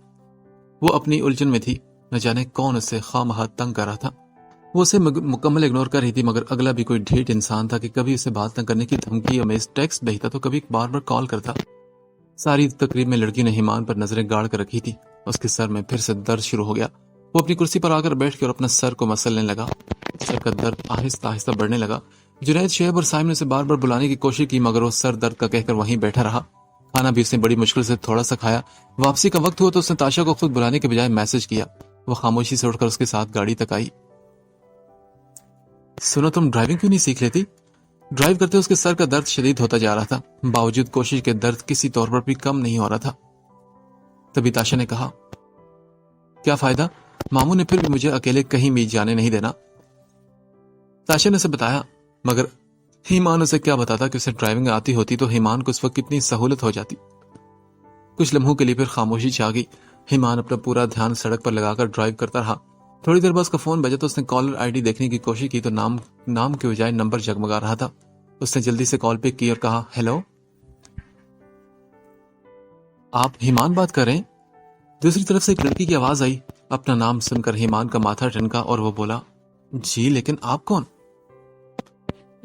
वो अपनी उलझन में थी, न जाने कौन उसे खामखा तंग कर रहा था। वो उसे मुकम्मल इग्नोर कर रही थी, मगर अगला भी कोई ढीठ इंसान था कि कभी उसे बात न करने की धमकी या टेक्स्ट भेजता तो कभी बार बार कॉल करता। सारी तकरीब में लड़की ने ईमान पर नजरें गाड़ कर रखी थी। उसके सर में फिर से दर्द शुरू हो गया। वो अपनी कुर्सी पर आकर बैठ के और अपना सर को मसलने लगा। सर का दर्द आहिस्ता आहिस्ता बढ़ने लगा। जुनैद, शुएब और साइम ने उसे बार बार बुलाने की कोशिश की, मगर वो सर दर्द का कहकर वहीं बैठा रहा। खाना भी उसने बड़ी मुश्किल से थोड़ा सा खाया। वापसी का वक्त हुआ तो उसने ताशा को खुद बुलाने के बजाय मैसेज किया। वो खामोशी से उठकर उसके साथ गाड़ी तक आई। सुनो, तुम ड्राइविंग क्यों नहीं सीख लेती? ड्राइव करते उसके सर का दर्द शदीद होता जा रहा था। बावजूद कोशिश के दर्द किसी तौर पर भी कम नहीं हो रहा था। तभी ताशा ने कहा, क्या फायदा, मामू ने फिर भी मुझे अकेले कहीं भी जाने नहीं देना। ताशा ने उसे बताया, मगर ईमान उसे क्या बताता कि उसे ड्राइविंग आती होती तो ईमान को उस वक्त कितनी सहूलत हो जाती। कुछ लम्हों के लिए फिर खामोशी छा गई। ईमान अपना पूरा ध्यान सड़क पर लगाकर ड्राइव करता रहा। थोड़ी देर बाद उसका फोन बजा तो उसने कॉलर आईडी देखने की कोशिश की तो नाम के बजाय नंबर जगमगा रहा था। उसने जल्दी से कॉल पिक की और कहा, हेलो, आप ईमान बात कर रहे हैं? दूसरी तरफ से एक लड़की की आवाज आई। अपना नाम सुनकर ईमान का माथा ठनका और वो बोला, जी लेकिन आप कौन?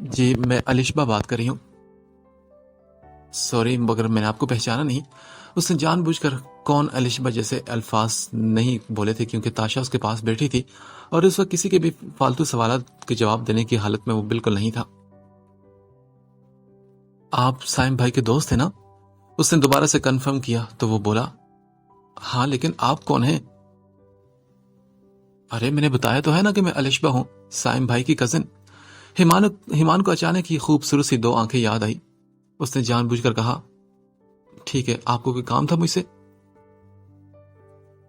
जी मैं अलिशबा बात कर रही हूँ। सॉरी मगर मैंने आपको पहचाना नहीं। उसने जानबूझकर कौन अलिशबा जैसे अल्फाज नहीं बोले थे क्योंकि ताशा उसके पास बैठी थी और उस वक्त किसी के भी फालतू सवाल के जवाब देने की हालत में वो बिल्कुल नहीं था। आप साइम भाई के दोस्त थे ना? उसने दोबारा से कंफर्म किया तो वो बोला, हाँ लेकिन आप कौन हैं? अरे मैंने बताया तो है ना कि मैं अलिशबा हूं, साइम भाई की कजिन। हिमान को अचानक ही खूबसूरत सी दो आंखें याद आई। उसने जानबूझकर कहा, ठीक है, आपको कोई काम था मुझसे?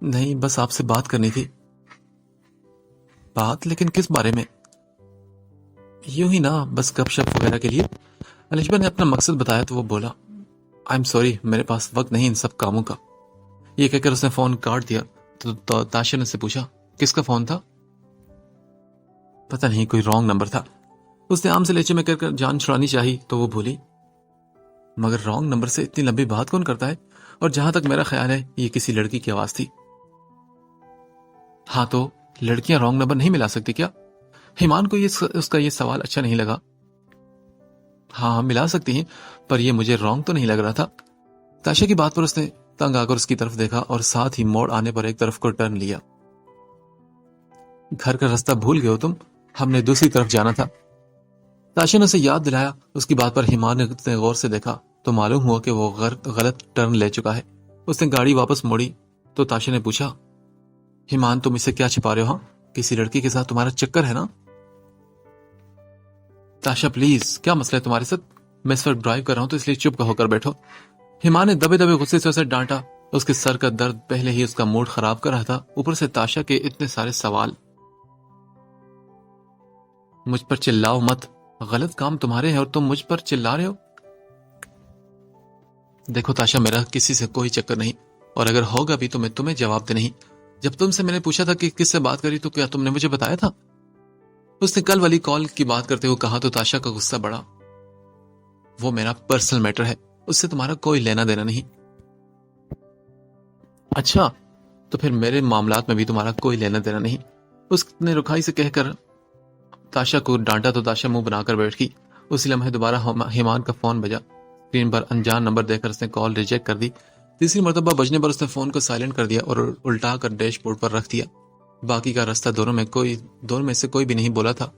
नहीं, बस आपसे बात करनी थी। बात? लेकिन किस बारे में? यूं ही ना, बस गपशप वगैरह के लिए। अलिशबा ने अपना मकसद बताया तो वो बोला, आई एम सॉरी, मेरे पास वक्त नहीं इन सब कामों का। ये कहकर उसने फोन काट दिया तो ताशा ने उससे पूछा, किसका फोन था? पता नहीं, कोई रॉन्ग नंबर था। उसने आम से लेचे में कहकर जान छुड़ानी चाहिए तो वो बोली, मगर रॉन्ग नंबर से इतनी लंबी बात कौन करता है? और जहां तक मेरा ख्याल है ये किसी लड़की की आवाज थी। हाँ तो लड़कियां रॉन्ग नंबर नहीं मिला सकती क्या? हिमान को उसका ये सवाल अच्छा नहीं लगा। हाँ मिला सकती हैं, पर ये मुझे रॉन्ग तो नहीं लग रहा था। ताशा की बात पर उसने तंग आकर उसकी तरफ देखा और साथ ही मोड़ आने पर एक तरफ को टर्न लिया। घर का रास्ता भूल गए हो तुम, हमने दूसरी तरफ जाना था। ताशा ने उसे याद दिलाया। उसकी बात पर हिमान ने गौर से देखा तो मालूम हुआ कि वो गलत टर्न ले चुका है। उसने गाड़ी वापस मोड़ी तो ताशा ने पूछा, हिमान तुम इसे क्या छिपा रहे हो? हाँ, किसी लड़की के साथ तुम्हारा चक्कर है ना? ताशा प्लीज, क्या मसला है तुम्हारे साथ? मैं इस वक्त ड्राइव कर रहा हूं तो इसलिए चुप होकर बैठो। हिमान ने दबे दबे गुस्से से उसे डांटा। उसके सर का दर्द पहले ही उसका मूड खराब कर रहा था, ऊपर से ताशा के इतने सारे सवाल। मुझ पर चिल्लाओ मत, गलत काम तुम्हारे हैं और तुम मुझ पर चिल्ला रहे हो। देखो ताशा, मेरा किसी से कोई चक्कर नहीं, और अगर होगा भी तो मैं तुम्हें जवाब दे नहीं। जब तुमसे मैंने पूछा था कि किससे बात करी तो क्या तुमने मुझे बताया था? उसने कल वाली कॉल की बात करते हुए कहा तो ताशा का गुस्सा बढ़ा। वो मेरा पर्सनल मैटर है, उससे तुम्हारा कोई लेना देना नहीं। अच्छा, तो फिर मेरे मामलात में भी तुम्हारा कोई लेना देना नहीं। उसने रुखाई से कहकर ताशा को डांटा तो ताशा मुंह बनाकर बैठ गई। उसी लम्हे दोबारा हिमान का फोन बजा। स्क्रीन पर अनजान नंबर देखकर उसने कॉल रिजेक्ट कर दी। तीसरी मरतबा बजने पर उसने फोन को साइलेंट कर दिया और उल्टा कर डैशबोर्ड पर रख दिया। बाकी का रास्ता दोनों में से कोई भी नहीं बोला था।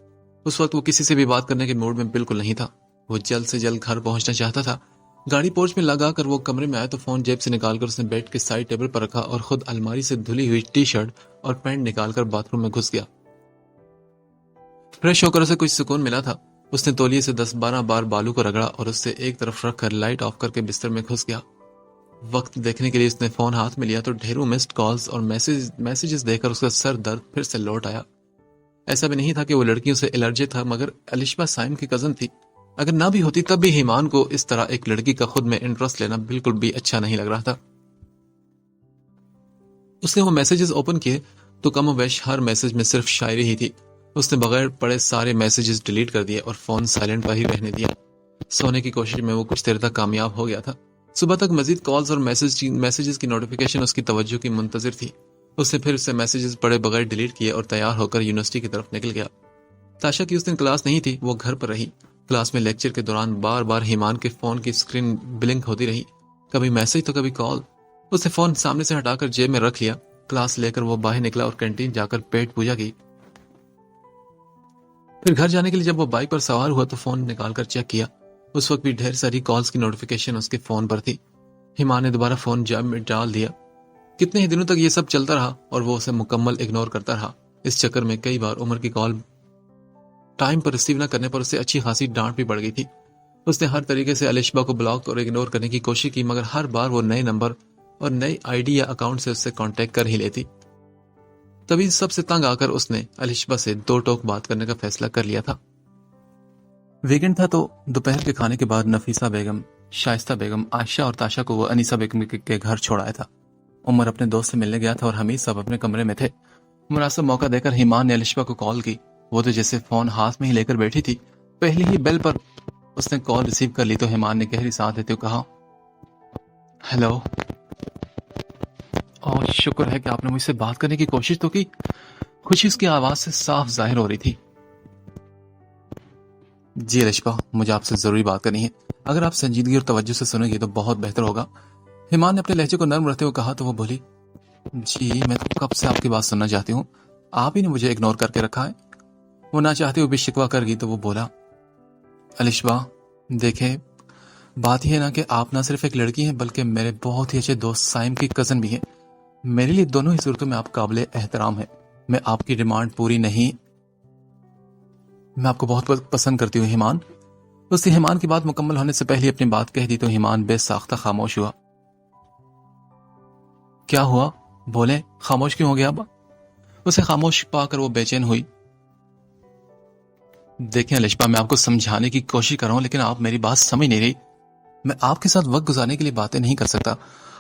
उस वक्त वो किसी से भी बात करने के मूड में बिल्कुल नहीं था। वो जल्द से जल्द घर पहुंचना चाहता था। गाड़ी पोर्च में लगा कर वो कमरे में आया तो फोन जेब से निकालकर उसने बेड के साइड टेबल पर रखा और खुद अलमारी से धुली हुई टी शर्ट और पैंट निकालकर बाथरूम में घुस गया। फ्रेश होकर उसे कुछ सुकून मिला था। उसने तौलिए से 10-12 बार बालू को रगड़ा और उससे एक तरफ रखकर लाइट ऑफ करके बिस्तर में घुस गया। वक्त देखने के लिए उसने फोन हाथ में लिया तो ढेरों मिस्ड कॉल्स और मैसेजेस देखकर उसका सर दर्द फिर से लौट आया। ऐसा भी नहीं था कि वो लड़कियों से एलर्जी था, मगर अलिशबा साइम की कजन थी। अगर ना भी होती तब भी हिमान को इस तरह एक लड़की का खुद में इंटरेस्ट लेना बिल्कुल भी अच्छा नहीं लग रहा था। उसने वो मैसेजेस ओपन किए तो कमोबेश हर मैसेज में सिर्फ शायरी ही थी। उसने बगैर पढ़े सारे मैसेजेस डिलीट कर दिए और फोन साइलेंट पर ही रहने दिया। सोने की कोशिश में वो कुछ देर तक कामयाब हो गया था। सुबह तक मजीद कॉल्स और मैसेजेस की नोटिफिकेशन उसकी तवज्जो की मुंतजिर थी। उसने फिर से मैसेजेस पढ़े बगैर डिलीट किए और तैयार होकर यूनिवर्सिटी की तरफ निकल गया। ताशा की उस दिन क्लास नहीं थी, वो घर पर रही। क्लास में लेक्चर के दौरान बार बार हिमान के फोन की स्क्रीन ब्लिंक होती रही, कभी मैसेज तो कभी कॉल। उसने फोन सामने से हटाकर जेब में रख लिया। क्लास लेकर वो बाहर निकला और कैंटीन जाकर पेट पूजा की। फिर घर जाने के लिए जब वो बाइक पर सवार हुआ तो फोन निकालकर चेक किया। उस वक्त भी ढेर सारी कॉल्स की नोटिफिकेशन उसके फोन पर थी। हिमान ने दोबारा फोन जेब में डाल दिया। कितने ही दिनों तक ये सब चलता रहा और वो उसे मुकम्मल इग्नोर करता रहा। इस चक्कर में कई बार उमर की कॉल टाइम पर रिसीव न करने पर उसे अच्छी खासी डांट भी पड़ गई थी। उसने हर तरीके से अलिशबा को ब्लॉक और इग्नोर करने की कोशिश की, मगर हर बार वो नए नंबर और नई आईडी या अकाउंट से उससे कांटेक्ट कर ही लेती। तभी सबसे तंग आकर उसने अलिशबा से 2 टोक बात करने का फैसला कर लिया था। वीकेंड था तो दोपहर के खाने के बाद नफीसा बेगम, शाइस्ता बेगम, आयशा और ताशा को वो अनीसा बेगम के घर छोड़ाया था। उमर अपने दोस्त से मिलने गया था और हमीद सब अपने कमरे में थे। मुनासिब मौका देकर ईमान ने अलिशबा को कॉल की। वो तो जैसे फोन हाथ में ही लेकर बैठी थी। पहली ही बेल पर उसने कॉल रिसीव कर ली तो ईमान ने गहरी सांस लेते हुए कहा, हेलो। और शुक्र है कि आपने मुझसे बात करने की कोशिश तो की। खुशी उसकी आवाज से साफ जाहिर हो रही थी। जी अलिशबा, मुझे आपसे जरूरी बात करनी है। अगर आप संजीदगी और तवज्जो से सुनेंगे तो बहुत बेहतर होगा। ईमान ने अपने लहजे को नर्म रखते हुए कहा तो वो बोली, जी मैं तो कब से आपकी बात सुनना चाहती हूँ, आप ही ने मुझे इग्नोर करके रखा है। वो ना चाहते हुए भी शिकवा कर गई तो वो बोला, अलिशबा देखे, बात यह है ना कि आप ना सिर्फ एक लड़की हैं बल्कि मेरे बहुत ही अच्छे दोस्त साइम की कजन भी हैं। मेरे लिए दोनों ही सूरतों में आप काबिले एहतराम हैं। मैं आपकी डिमांड पूरी नहीं, मैं आपको बहुत पसंद करती हूँ ईमान। उसने ईमान की बात मुकम्मल होने से पहले अपनी बात कह दी तो ईमान बेसाख्ता खामोश हुआ। क्या हुआ, बोले, खामोश क्यों हो गया? अब उसे खामोश पाकर वो बेचैन हुई। देखें अलिशबा, मैं आपको समझाने की कोशिश कर रहा हूं लेकिन आप मेरी बात समझ नहीं रही। मैं आपके साथ वक्त गुजारने के लिए बातें नहीं कर सकता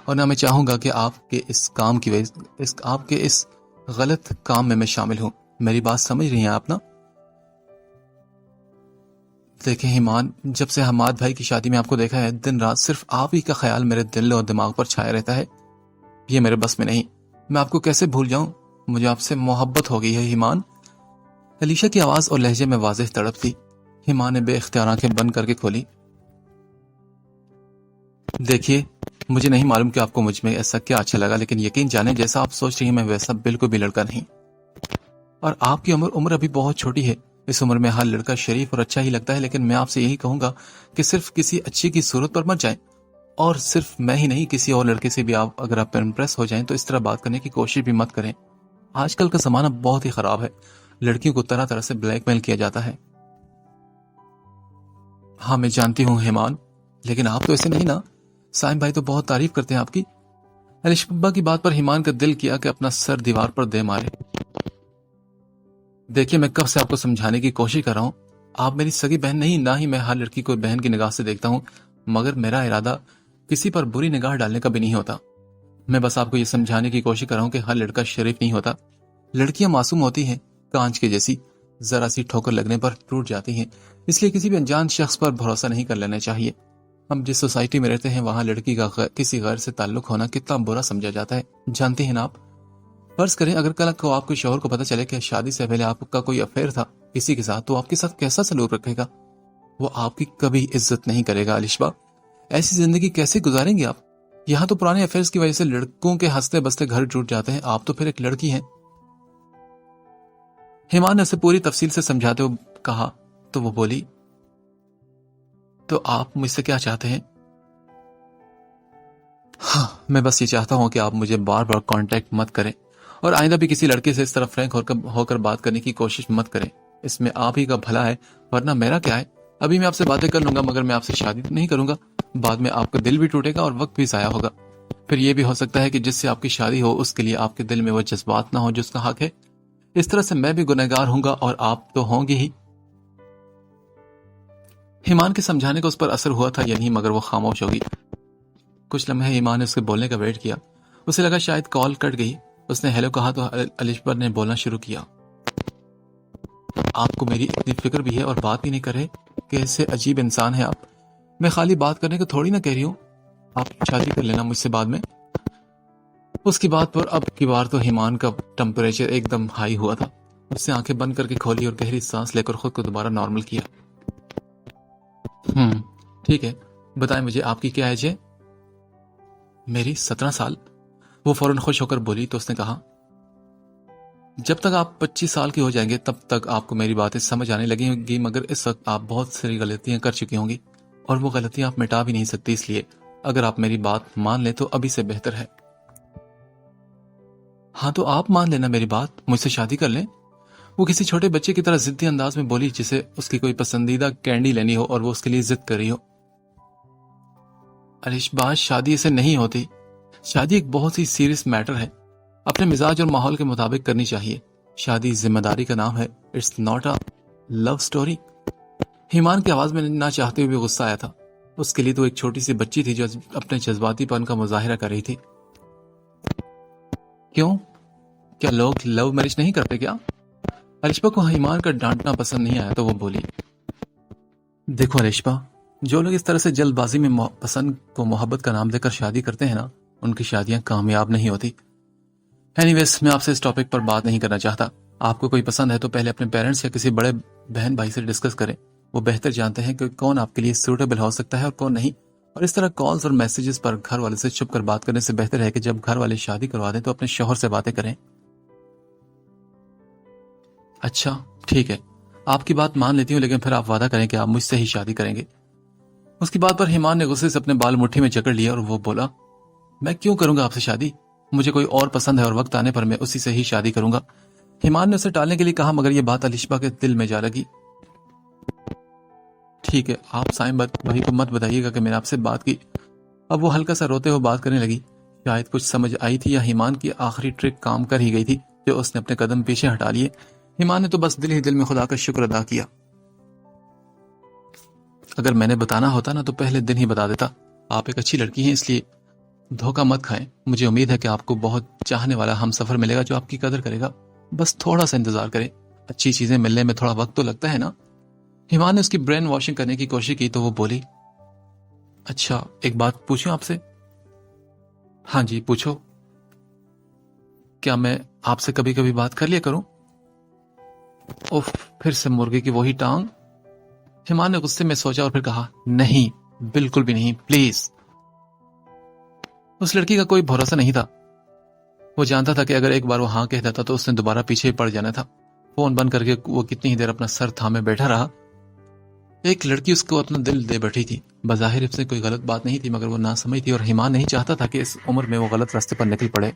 और ना मैं चाहूंगा कि आपके इस काम की वजह आपके इस गलत काम में मैं शामिल हूं। मेरी बात समझ रही हैं आप ना? देखें ईमान, जब से हमाद भाई की शादी में आपको देखा है, दिन रात सिर्फ आप ही का ख्याल मेरे दिल और दिमाग पर छाया रहता है। ये मेरे बस में नहीं। मैं आपको कैसे भूल जाऊं? मुझे आपसे मोहब्बत हो गई है ईमान। अलीशा की आवाज और लहजे में वाज़ेह तड़प थी। ईमान ने बेख्तियार आंखें बंद करके खोली। देखिए, मुझे नहीं मालूम कि आपको मुझ में ऐसा क्या अच्छा लगा, लेकिन यकीन जाने जैसा आप सोच रही हैं मैं वैसा बिल्कुल भी लड़का नहीं। और आपकी उम्र अभी बहुत छोटी है। इस उम्र में हर लड़का शरीफ और अच्छा ही लगता है, लेकिन मैं आपसे यही कहूंगा कि सिर्फ किसी अच्छी की सूरत पर मत जाएं। और सिर्फ मैं ही नहीं, किसी और लड़के से भी अगर आप इम्प्रेस हो जाएं तो इस तरह बात करने की कोशिश भी मत करें। आजकल का जमाना बहुत ही खराब है। लड़कियों को तरह तरह से ब्लैकमेल किया जाता है। हाँ मैं जानती हूँ ईमान, लेकिन आप तो ऐसे नहीं ना। साइम भाई तो बहुत तारीफ करते हैं आपकी। अलिशबा की बात पर ईमान का दिल किया कि अपना सर दीवार पर दे मारे। देखिए, मैं कब से आपको समझाने की कोशिश कर रहा हूँ, आप मेरी सगी बहन नहीं, ना ही मैं हर लड़की को बहन की निगाह से देखता हूँ, मगर मेरा इरादा किसी पर बुरी निगाह डालने का भी नहीं होता। मैं बस आपको ये समझाने की कोशिश कर रहा हूँ कि हर लड़का शरीफ नहीं होता। लड़कियां मासूम होती हैं, कांच के जैसी, जरा सी ठोकर लगने पर टूट जाती हैं। इसलिए किसी भी अनजान शख्स पर भरोसा नहीं कर लेना चाहिए। हम जिस सोसाइटी में रहते हैं वहां लड़की का किसी गैर से ताल्लुक होना कितना बुरा समझा जाता है, जानते हैं ना आप? फर्ज करें अगर कल को आपके शौहर को पता चले कि शादी से पहले आपका कोई अफेयर था किसी के साथ, तो आपके साथ कैसा सलूक रखेगा? वो आपकी कभी इज्जत नहीं करेगा अलिशबा। ऐसी जिंदगी कैसे गुजारेंगे आप? यहाँ तो पुराने अफेयर्स की वजह से लड़कों के हंसते बसते घर टूट जाते हैं, आप तो फिर एक लड़की हैं। ईमान ने उसे पूरी तफसील से समझाते हुए कहा तो वो बोली, तो आप मुझसे क्या चाहते हैं? हाँ, मैं बस ये चाहता हूं कि आप मुझे बार बार कांटेक्ट मत करें और आइंदा भी किसी लड़के से इस तरह फ्रैंक होकर बात करने की कोशिश मत करें। इसमें आप ही का भला है, वरना मेरा क्या है? अभी मैं आपसे बातें कर लूंगा मगर मैं आपसे शादी नहीं करूंगा। बाद में आपका दिल भी टूटेगा और वक्त भी जाया होगा। फिर यह भी हो सकता है कि जिससे आपकी शादी हो उसके लिए आपके दिल में वो जज्बात ना हो जो उसका हक है। इस तरह से मैं भी गुनहगार हूंगा और आप तो होंगे ही। ईमान के समझाने का उस पर असर हुआ था या नहीं, मगर वो खामोश होगी। कुछ लम्हे ईमान ने उसके बोलने का वेट किया। उसे लगा शायद कॉल कट गई। उसने हेलो कहा तो अलिशबा ने बोलना शुरू किया, आपको मेरी इतनी फिक्र भी है और बात भी नहीं करे? कैसे अजीब इंसान है आप। मैं खाली बात करने को थोड़ी ना कह रही हूँ, आप शादी कर लेना मुझसे बाद में। उसकी बात पर अब की बार तो ईमान का टेम्परेचर एकदम हाई हुआ था। उसने आंखें बंद करके खोली और गहरी सांस लेकर खुद को दोबारा नॉर्मल किया। ठीक है, बताएं मुझे आपकी क्या एज है? मेरी 17 साल। वो फौरन खुश होकर बोली तो उसने कहा, जब तक आप 25 साल के हो जाएंगे तब तक आपको मेरी बातें समझ आने लगी होंगी, मगर इस वक्त आप बहुत सारी गलतियां कर चुकी होंगी और वो गलतियां आप मिटा भी नहीं सकती। इसलिए अगर आप मेरी बात मान लें तो अभी से बेहतर है। हाँ तो आप मान लेना मेरी बात, मुझसे शादी कर लें। वो किसी छोटे बच्चे की तरह जिद्दी अंदाज में बोली, जिसे उसकी कोई पसंदीदा कैंडी लेनी हो और वो उसके लिए जिद कर रही हो। अलिशबा, शादी ऐसे नहीं होती। शादी एक बहुत ही सीरियस मैटर है, अपने मिजाज और माहौल के मुताबिक करनी चाहिए। शादी जिम्मेदारी का नाम है, it's not a love story. Himan की आवाज में ना चाहते हुए भी गुस्सा आया था। उसके लिए तो एक छोटी सी बच्ची थी जो अपने जज्बातीपन का मुजाहिरा कर रही थी। क्यों, क्या लोग लव मैरिज नहीं करते क्या? अलिशा को हिमान का डांटना पसंद नहीं आया तो वो बोली, देखो अलिशा, जो लोग इस तरह से जल्दबाजी में पसंद को मोहब्बत का नाम देकर शादी करते हैं ना, उनकी शादियां कामयाब नहीं होती। एनीवेज, मैं आपसे इस टॉपिक पर बात नहीं करना चाहता। आपको कोई पसंद है तो पहले अपने पेरेंट्स या किसी बड़े बहन भाई से डिस्कस करें। वो बेहतर जानते हैं कि कौन आपके लिए सूटेबल हो सकता है और कौन नहीं। और इस तरह कॉल्स और मैसेजेस पर घर वाले से छुप कर बात करने से बेहतर है कि जब घर वाले शादी करवा दें तो अपने शौहर से बातें करें। अच्छा ठीक है, आपकी बात मान लेती हूँ, लेकिन फिर आप वादा करें कि आप मुझसे ही शादी करेंगे। उसकी बात पर हिमान ने गुस्से से अपने बाल मुट्ठी में जकड़ लिया और वो बोला, मैं क्यों करूंगा आपसे शादी? मुझे कोई और पसंद है और वक्त आने पर मैं उसी से ही शादी करूंगा। हिमान ने उसे टालने के लिए कहा, मगर यह बात अलिशा के दिल में जा लगी। ठीक है, आप साइम भाई को मत बताइएगा कि मैंने आपसे बात की। अब वो हल्का सा रोते हुए बात करने लगी। शायद कुछ समझ आई थी या हिमान की आखिरी ट्रिक काम कर ही गई थी जो उसने अपने कदम पीछे हटा लिए। हिमान ने तो बस दिल ही दिल में खुदा का शुक्र अदा किया। अगर मैंने बताना होता ना तो पहले दिन ही बता देता। आप एक अच्छी लड़की हैं, इसलिए धोखा मत खाएं। मुझे उम्मीद है कि आपको बहुत चाहने वाला हम सफर मिलेगा जो आपकी कदर करेगा। बस थोड़ा सा इंतजार करें। अच्छी चीजें मिलने में थोड़ा वक्त तो लगता है ना। हिमान ने उसकी ब्रेन वॉशिंग करने की कोशिश की तो वो बोली, अच्छा एक बात पूछूं आपसे? हाँ जी पूछो। क्या मैं आपसे कभी कभी बात कर लिया करूं? उफ, फिर से मुर्गे की वही टांग। हिमान ने गुस्से में सोचा और फिर कहा, नहीं, बिल्कुल भी नहीं, प्लीज। उस लड़की का कोई भरोसा नहीं था। वो जानता था कि अगर एक बार वो हाँ कह देता तो उसने दोबारा पीछे ही पड़ जाना था। फोन बंद करके वो कितनी ही देर अपना सर थामे बैठा रहा। एक लड़की उसको अपना दिल दे बैठी थी। बज़ाहिर इससे कोई गलत बात नहीं थी, मगर वो नासमझ थी और हिमान नहीं चाहता था कि इस उम्र में वो गलत रास्ते पर निकल पड़े।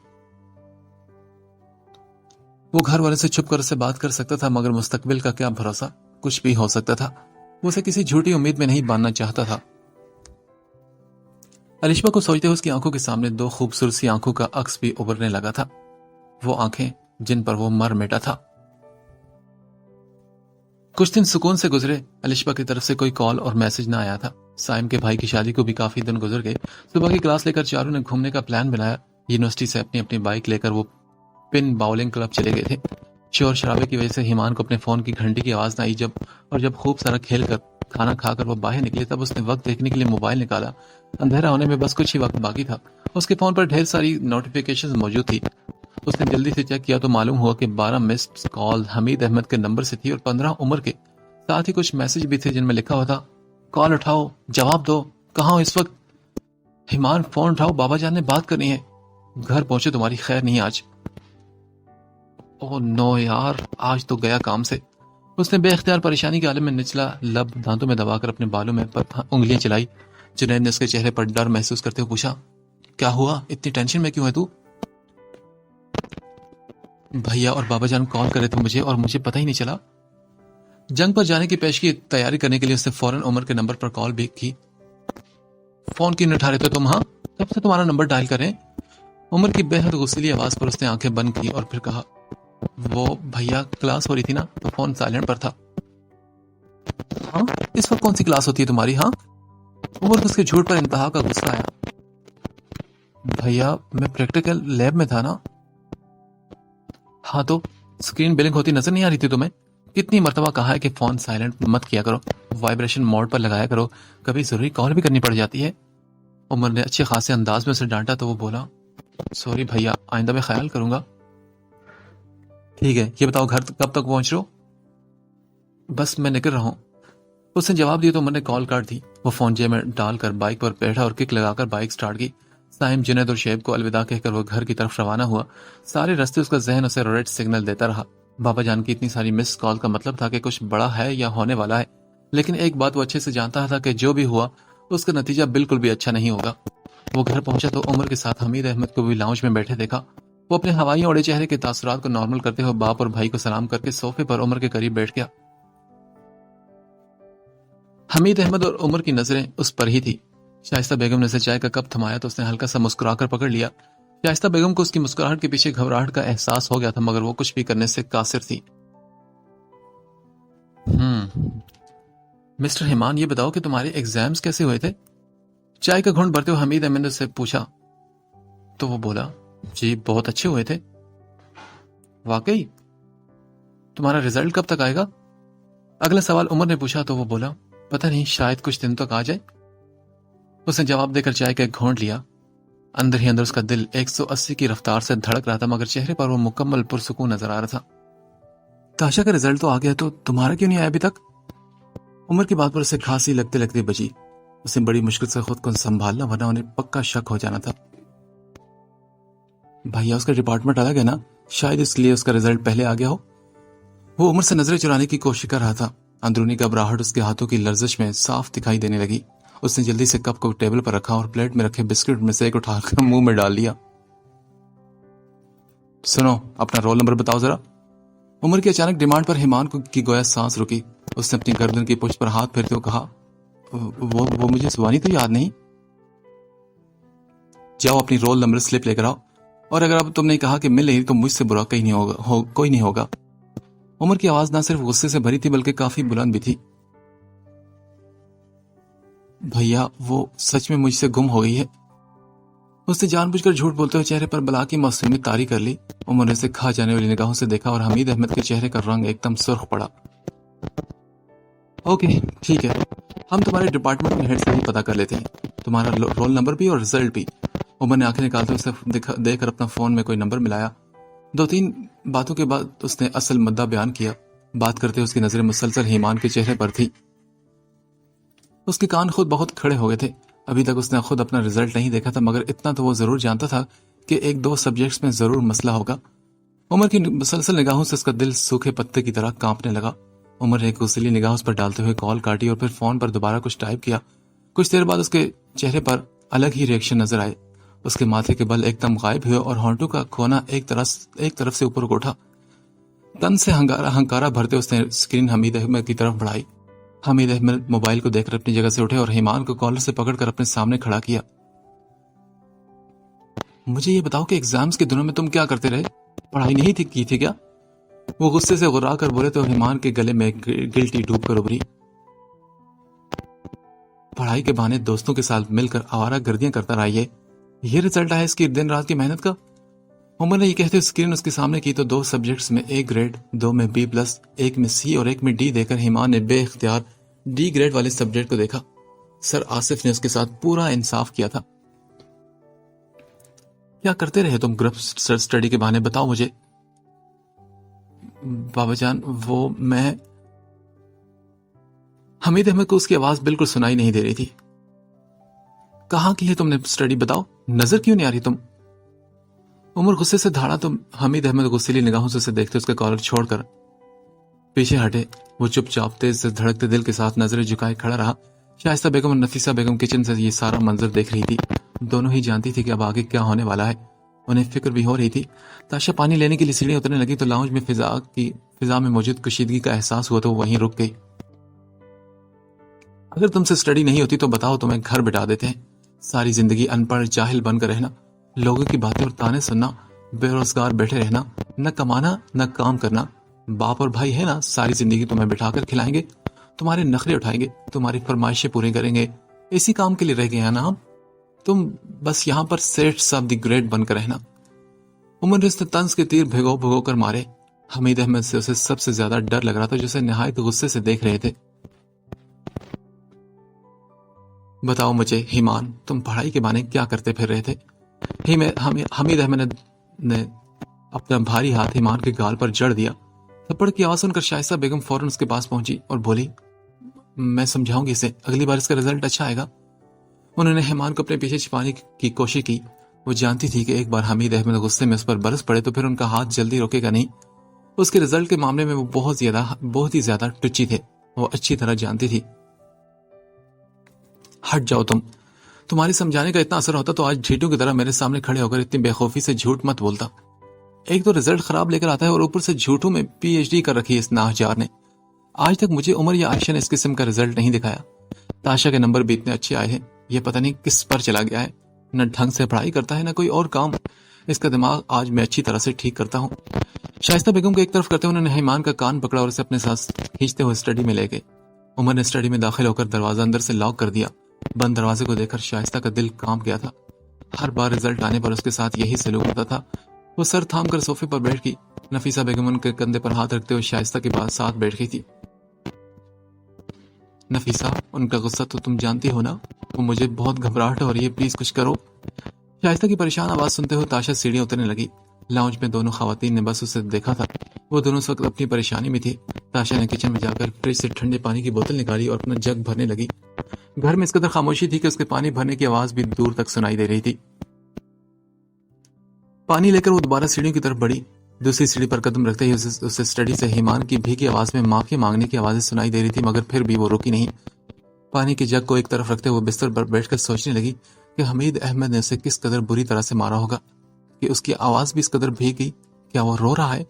वो घर वाले से छुप कर उससे बात कर सकता था, मगर मुस्तकबिल का क्या भरोसा, कुछ भी हो सकता था। वो उसे किसी झूठी उम्मीद में नहीं बांधना चाहता था। अलिशा को सोचते हुए उसकी आंखों के सामने दो खूबसूरत सी आंखों का अक्स भी उभरने लगा था। वो आंखें जिन पर वो मर मिटा था। कुछ दिन सुकून से गुजरे। अलिशा की तरफ से कोई कॉल और मैसेज ना आया था। साइम के भाई की शादी को भी काफी दिन गुजर गए। सुबह की क्लास लेकर चारों ने घूमने का प्लान बनाया। यूनिवर्सिटी से अपनी अपनी बाइक लेकर वो पिन बाउलिंग क्लब चले गए थे। शोर शराबे की वजह से हिमान को अपने फोन की घंटी की आवाज ना आई। जब खूब सारा खेल कर खाना खाकर वो बाहर निकले तब उसने वक्त देखने के लिए मोबाइल निकाला। अंधेरा होने में बस कुछ ही वक्त बाकी था। उसके फोन पर ढेर सारी नोटिफिकेशंस मौजूद थी। उसने जल्दी से चेक किया तो मालूम हुआ कि 12 मिस्ड कॉल हमीद अहमद के नंबर से थी और 15 उमर के। साथ ही कुछ मैसेज भी थे जिनमें लिखा हुआ था, कॉल उठाओ, जवाब दो, कहाँ हो इस वक्त? हिमान फोन उठाओ, बाबा जान ने बात करनी है। घर पहुंचे, तुम्हारी खैर नहीं आज। ओह नो यार, आज तो गया काम से। उसने बेख्तियार परेशानी के आलम में निचला लब दांतों में दबाकर अपने बालों में उंगलियां चलाई। जुनैद ने उसके चेहरे पर डर महसूस करते हुए पूछा, क्या हुआ, इतनी टेंशन में क्यों है तू? भैया और बाबा जान कॉल करे थे मुझे और मुझे पता ही नहीं चला। जंग पर जाने की पेश की तैयारी करने के लिए उसने फौरन उमर के नंबर पर कॉल भी की। फोन क्यों नहीं उठा रहे थे तुम? हाँ, तब से तुम्हारा नंबर डायल करें। उमर की बेहद गुस्सैली आवाज पर उसने आंखें बंद की और फिर कहा, वो भैया क्लास हो रही थी ना तो फोन साइलेंट पर था। हाँ, इस वक्त कौन सी क्लास होती है तुम्हारी? हाँ। उमर को उसके झूठ पर इंतहा का गुस्सा आया। भैया मैं प्रैक्टिकल लैब में था ना। हाँ तो स्क्रीन ब्लिंक होती नजर नहीं आ रही थी तुम्हें? कितनी मर्तबा कहा है कि फोन साइलेंट मत किया करो, वाइब्रेशन मोड पर लगाया करो, कभी जरूरी कॉल भी करनी पड़ जाती है। उमर ने अच्छे खासे अंदाज में उसे डांटा तो वो बोला, सॉरी भैया, आइंदा मैं ख्याल करूंगा। ठीक है, ये बताओ घर कब तक पहुंच रहे हो? बस मैं निकल रहा हूं। उसने जवाब दिया तो उमर ने कॉल काट दी। वो फोन जेब में डालकर बाइक पर बैठा और किक लगाकर बाइक स्टार्ट की। साइम, जुनैद और शेब को अलविदा कहकर वो घर की तरफ रवाना हुआ। सारे रास्ते उसका जहन उसे रेड सिग्नल देता रहा। बाबा जान की इतनी सारी मिस कॉल का मतलब था कि कुछ बड़ा है या होने वाला है। लेकिन एक बात वो अच्छे से जानता था कि जो भी हुआ उसका नतीजा बिल्कुल भी अच्छा नहीं होगा। वो घर पहुंचा तो उमर के साथ हमीद अहमद को भी लाउंज में बैठे देखा। वो अपने हवाई ओढ़े चेहरे के तासुरात को नॉर्मल करते हुए बाप और भाई को सलाम करके सोफे पर उमर के करीब बैठ गया। हमीद अहमद और उमर की नजरें उस पर ही थी। शाइस्ता बेगम ने उसे चाय का कप थमाया तो उसने हल्का सा मुस्कुराकर पकड़ लिया। शाइस्ता बेगम को उसकी मुस्कुराहट के पीछे घबराहट का एहसास हो गया था, मगर वो कुछ भी करने से कासिर थी। मिस्टर हिमान, ये बताओ कि तुम्हारे एग्जाम्स कैसे हुए थे? चाय का घूंट भरते हुए हमीद अहमद ने उससे पूछा तो वो बोला, जी बहुत अच्छे हुए थे। वाकई? तुम्हारा रिजल्ट कब तक आएगा? अगला सवाल उमर ने पूछा तो वो बोला, पता नहीं, शायद कुछ दिन तक आ जाए। उसने जवाब देकर चाय का एक घोंट लिया। अंदर ही अंदर उसका दिल 180 की रफ्तार से धड़क रहा था, मगर चेहरे पर वो मुकम्मल पुरसुकून नजर आ रहा था। ताशा का रिजल्ट तो आ गया, तो तुम्हारा क्यों नहीं आया अभी तक? उमर की बात पर उसे खांसी लगते लगते बची। उसे बड़ी मुश्किल से खुद को संभालना, वरना उन्हें पक्का शक हो जाना था। भैया, उसका डिपार्टमेंट अलग है ना, शायद इसलिए उसका रिजल्ट पहले आ गया हो। वो उमर से नजरें चुराने की कोशिश कर रहा था। अंदरूनी घबराहट उसके हाथों की लर्जिश में साफ दिखाई देने लगी। उसने जल्दी से कप को टेबल पर रखा और प्लेट में रखे बिस्किट में से एक उठाकर मुंह में डाल लिया। सुनो, अपना रोल नंबर बताओ जरा। उमर की अचानक डिमांड पर हिमान को की गोया सांस रुकी। उसने अपनी गर्दन की पुष्ट पर हाथ फेरते हुए कहा, वो मुझे जुबानी तो याद नहीं। जाओ अपनी रोल नंबर स्लिप लेकर आओ, और अगर अब तुमने कहा कि मिल नहीं तो मुझसे बुरा कहीं नहीं होगा, कोई नहीं होगा। उमर की आवाज ना सिर्फ गुस्से से भरी थी बल्कि काफी बुलंद भी थी। भैया, वो सच में मुझसे गुम हो गई है। उसने जानबूझकर झूठ बोलते हुए चेहरे पर बला की मासूमियत तारी कर ली। उमर ने उसे खा जाने वाली निगाहों से देखा और हमीद अहमद के चेहरे का रंग एकदम सुर्ख पड़ा। ओके ठीक है, हम तुम्हारे डिपार्टमेंट के हेड से ही पता कर लेते हैं, तुम्हारा रोल नंबर भी और रिजल्ट भी। उमर ने आंखें निकालते उसे देखकर अपना फोन में कोई नंबर मिलाया। 2-3 बातों के बाद उसने असल मुद्दा बयान किया। बात करते उसकी नजरें मुसलसल हीमान के चेहरे पर थी। उसके कान खुद बहुत खड़े हो गए थे। अभी तक उसने खुद अपना रिजल्ट नहीं देखा था, मगर इतना तो वो जरूर जानता था कि 1-2 सब्जेक्ट्स में जरूर मसला होगा। उमर की मुसलसल निगाहों से उसका दिल सूखे पत्ते की तरह कांपने लगा। उमर ने एक गुस्सैली निगाह उस पर डालते हुए कॉल काटी और फिर फोन पर दोबारा कुछ टाइप किया। कुछ देर बाद उसके चेहरे पर अलग ही रिएक्शन नजर आए। उसके माथे के बल एकदम गायब हुए और होंठों का कोना एक तरफ से ऊपर उठा। तन से हंकारा भरते उसने स्क्रीन हमीद अहमद की तरफ बढ़ाई। हमीद अहमद मोबाइल को देखकर अपनी जगह से उठे और हिमान को कॉलर से पकड़कर अपने सामने खड़ा किया। मुझे ये बताओ कि एग्जाम्स के दिनों में तुम क्या करते रहे? पढ़ाई नहीं की थी क्या? वो गुस्से से गुर्रा कर बोले तो हिमान के गले में गिल्टी डूब कर उभरी। पढ़ाई के बहाने दोस्तों के साथ मिलकर आवारा गर्दियां करता रहा। ये रिजल्ट आया इसकी दिन रात की मेहनत का। उमर ने ये कहते स्क्रीन उसके सामने की तो 2 सब्जेक्ट्स में A ग्रेड, 2 में B+, 1 में C और 1 में D देकर हिमान ने बेइख्तियार D ग्रेड वाले सब्जेक्ट को देखा। सर आसिफ ने उसके साथ पूरा इंसाफ किया था। क्या करते रहे तुम ग्रुप स्टडी के बहाने, बताओ मुझे। बाबा जान, वो मैं। हमीद अहमद को उसकी आवाज बिल्कुल सुनाई नहीं दे रही थी। कहां की है तुमने स्टडी, बताओ, नजर क्यों नहीं आ रही तुम? उमर गुस्से से धाड़ा तो हमीद अहमद गुस्सेली निगाहों से उसे देखते उसका कॉलर छोड़कर पीछे हटे। वो चुपचाप तेज से धड़कते दिल के साथ नजरें झुकाए खड़ा रहा। शाइस्ता बेगम और नफीसा बेगम किचन से ये सारा मंजर देख रही थी। दोनों ही जानती थी कि अब आगे क्या होने वाला है। उन्हें फिक्र भी हो रही थी। ताशा पानी लेने के लिए सीढ़ी उतरने लगी तो लाउंज में फिजा में मौजूद कशीदगी का एहसास हुआ तो वो वहीं रुक गई। अगर तुमसे स्टडी नहीं होती तो बताओ, तुम्हें घर बिठा देते हैं। सारी जिंदगी अनपढ़ जाहिल बनकर रहना, लोगों की बातें और ताने सुनना, बेरोजगार बैठे रहना, न कमाना न काम करना। बाप और भाई है ना, सारी जिंदगी तुम्हें बिठाकर खिलाएंगे, तुम्हारे नखरे उठाएंगे, तुम्हारी फरमाइशें पूरी करेंगे। इसी काम के लिए रह गए हैं ना हम। तुम बस यहाँ पर सेठ साहब दी ग्रेड बनकर रहना। उमर ने उसने तंज के तीर भिगो भिगो कर मारे। हमीद अहमद से उसे सबसे ज्यादा डर लग रहा था, जिसे निहायत गुस्से से देख रहे थे। बताओ मुझे हिमान, तुम पढ़ाई के बहाने क्या करते फिर रहे थे? हमीद अहमद ने अपना भारी हाथ हिमान के गाल पर जड़ दिया। थप्पड़ की आवाज सुनकर शाइस्ता बेगम फौरन उसके पास पहुंची और बोली, मैं समझाऊंगी इसे, अगली बार इसका रिजल्ट अच्छा आएगा। उन्होंने हिमान को अपने पीछे छिपाने की कोशिश की। वो जानती थी कि एक बार हमीद अहमद गुस्से में उस पर बरस पड़े तो फिर उनका हाथ जल्दी रोकेगा नहीं। उसके रिजल्ट के मामले में वो बहुत ही ज्यादा टुच्ची थे, वो अच्छी तरह जानती थी। हट जाओ तुम्हारी समझाने का इतना असर होता तो आज ढीठों की तरह मेरे सामने खड़े होकर इतनी बेखौफी से झूठ मत बोलता। एक तो रिजल्ट खराब लेकर आता है और ऊपर से झूठों में PhD कर रखी है इस नाहजार ने। आज तक मुझे उमर या आयशा ने इस किस्म का रिजल्ट नहीं दिखाया। ताशा के नंबर भी इतने अच्छे आए हैं, ये पता नहीं किस पर चला गया है, न ढंग से पढ़ाई करता है न कोई और काम। इसका दिमाग आज मैं अच्छी तरह से ठीक करता हूँ। शाइस्ता बेगम को एक तरफ करते हुए उन्होंने ईमान का कान पकड़ा और उसे अपने साथ खींचते हुए स्टडी में ले गए। उमर ने स्टडी में दाखिल होकर दरवाजा अंदर से लॉक कर दिया। बंद दरवाजे को देखकर शाइस्ता का दिल कांप गया था। हर बार रिजल्ट आने पर उसके साथ यही सलूक होता था। वो सर थाम कर सोफे पर बैठ गई। नफीसा बेगम उनके कंधे पर हाथ रखते हुए शाइस्ता के पास साथ बैठ गई थी। नफीसा, उनका गुस्सा तो तुम जानती हो ना, वो मुझे बहुत घबराहट हो रही है, प्लीज कुछ करो। शाइस्ता की परेशान आवाज सुनते हुए ताशा सीढ़ियां उतरने लगी। लाउंज में दोनों खवातीन ने बस उसे देखा था। वो दोनों इस वक्त अपनी परेशानी में थी। ताशा ने किचन में जाकर फ्रिज से ठंडे पानी की बोतल निकाली और अपना जग भरने लगी। घर में इस कदर खामोशी थी कि उसके पानी भरने की आवाज भी दूर तक सुनाई दे रही थी। पानी लेकर वो दोबारा सीढ़ियों की तरफ बढ़ी। दूसरी सीढ़ी पर कदम रखते ही उसे स्टडी से ईमान की भीगी आवाज में माफी मांगने की आवाजें सुनाई दे रही थी, मगर फिर भी वो रुकी नहीं। पानी की जग को एक तरफ रखते हुए बिस्तर पर बैठकर सोचने लगी कि हमीद अहमद ने उसे किस कदर बुरी तरह से मारा होगा कि उसकी आवाज भी इस कदर भीग गई। क्या वो रो रहा है?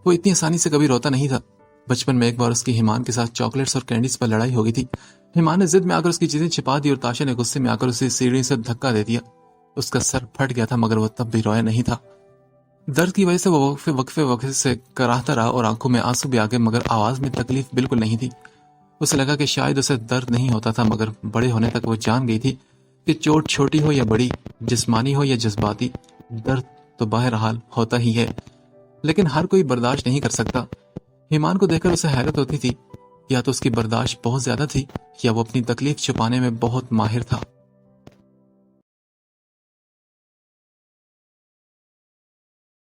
वो इतनी आसानी से कभी रोता नहीं था। बचपन में एक बार उसकी ईमान के साथ चॉकलेट्स और कैंडीज पर लड़ाई हो गई थी। ईमान ने जिद में आकर उसकी चीजें छिपा दी और ताशा ने गुस्से में आकर उसे सीढ़ी से धक्का दे दिया। उसका सर फट गया था, मगर वो तब भी रोया नहीं था। दर्द की वजह से वो वक्फे से कराहता रहा और आंखों में आंसू भी आ गए, मगर आवाज में तकलीफ बिल्कुल नहीं थी। उसे लगा कि शायद उसे दर्द नहीं होता था, मगर बड़े होने तक वो जान गई थी कि चोट छोटी हो या बड़ी, जिस्मानी हो या जज्बाती, दर्द तो बहरहाल होता ही है, लेकिन हर कोई बर्दाश्त नहीं कर सकता। ईमान को देखकर उसे हैरत होती थी, या तो उसकी बर्दाश्त बहुत ज्यादा थी या वो अपनी तकलीफ छुपाने में बहुत माहिर था।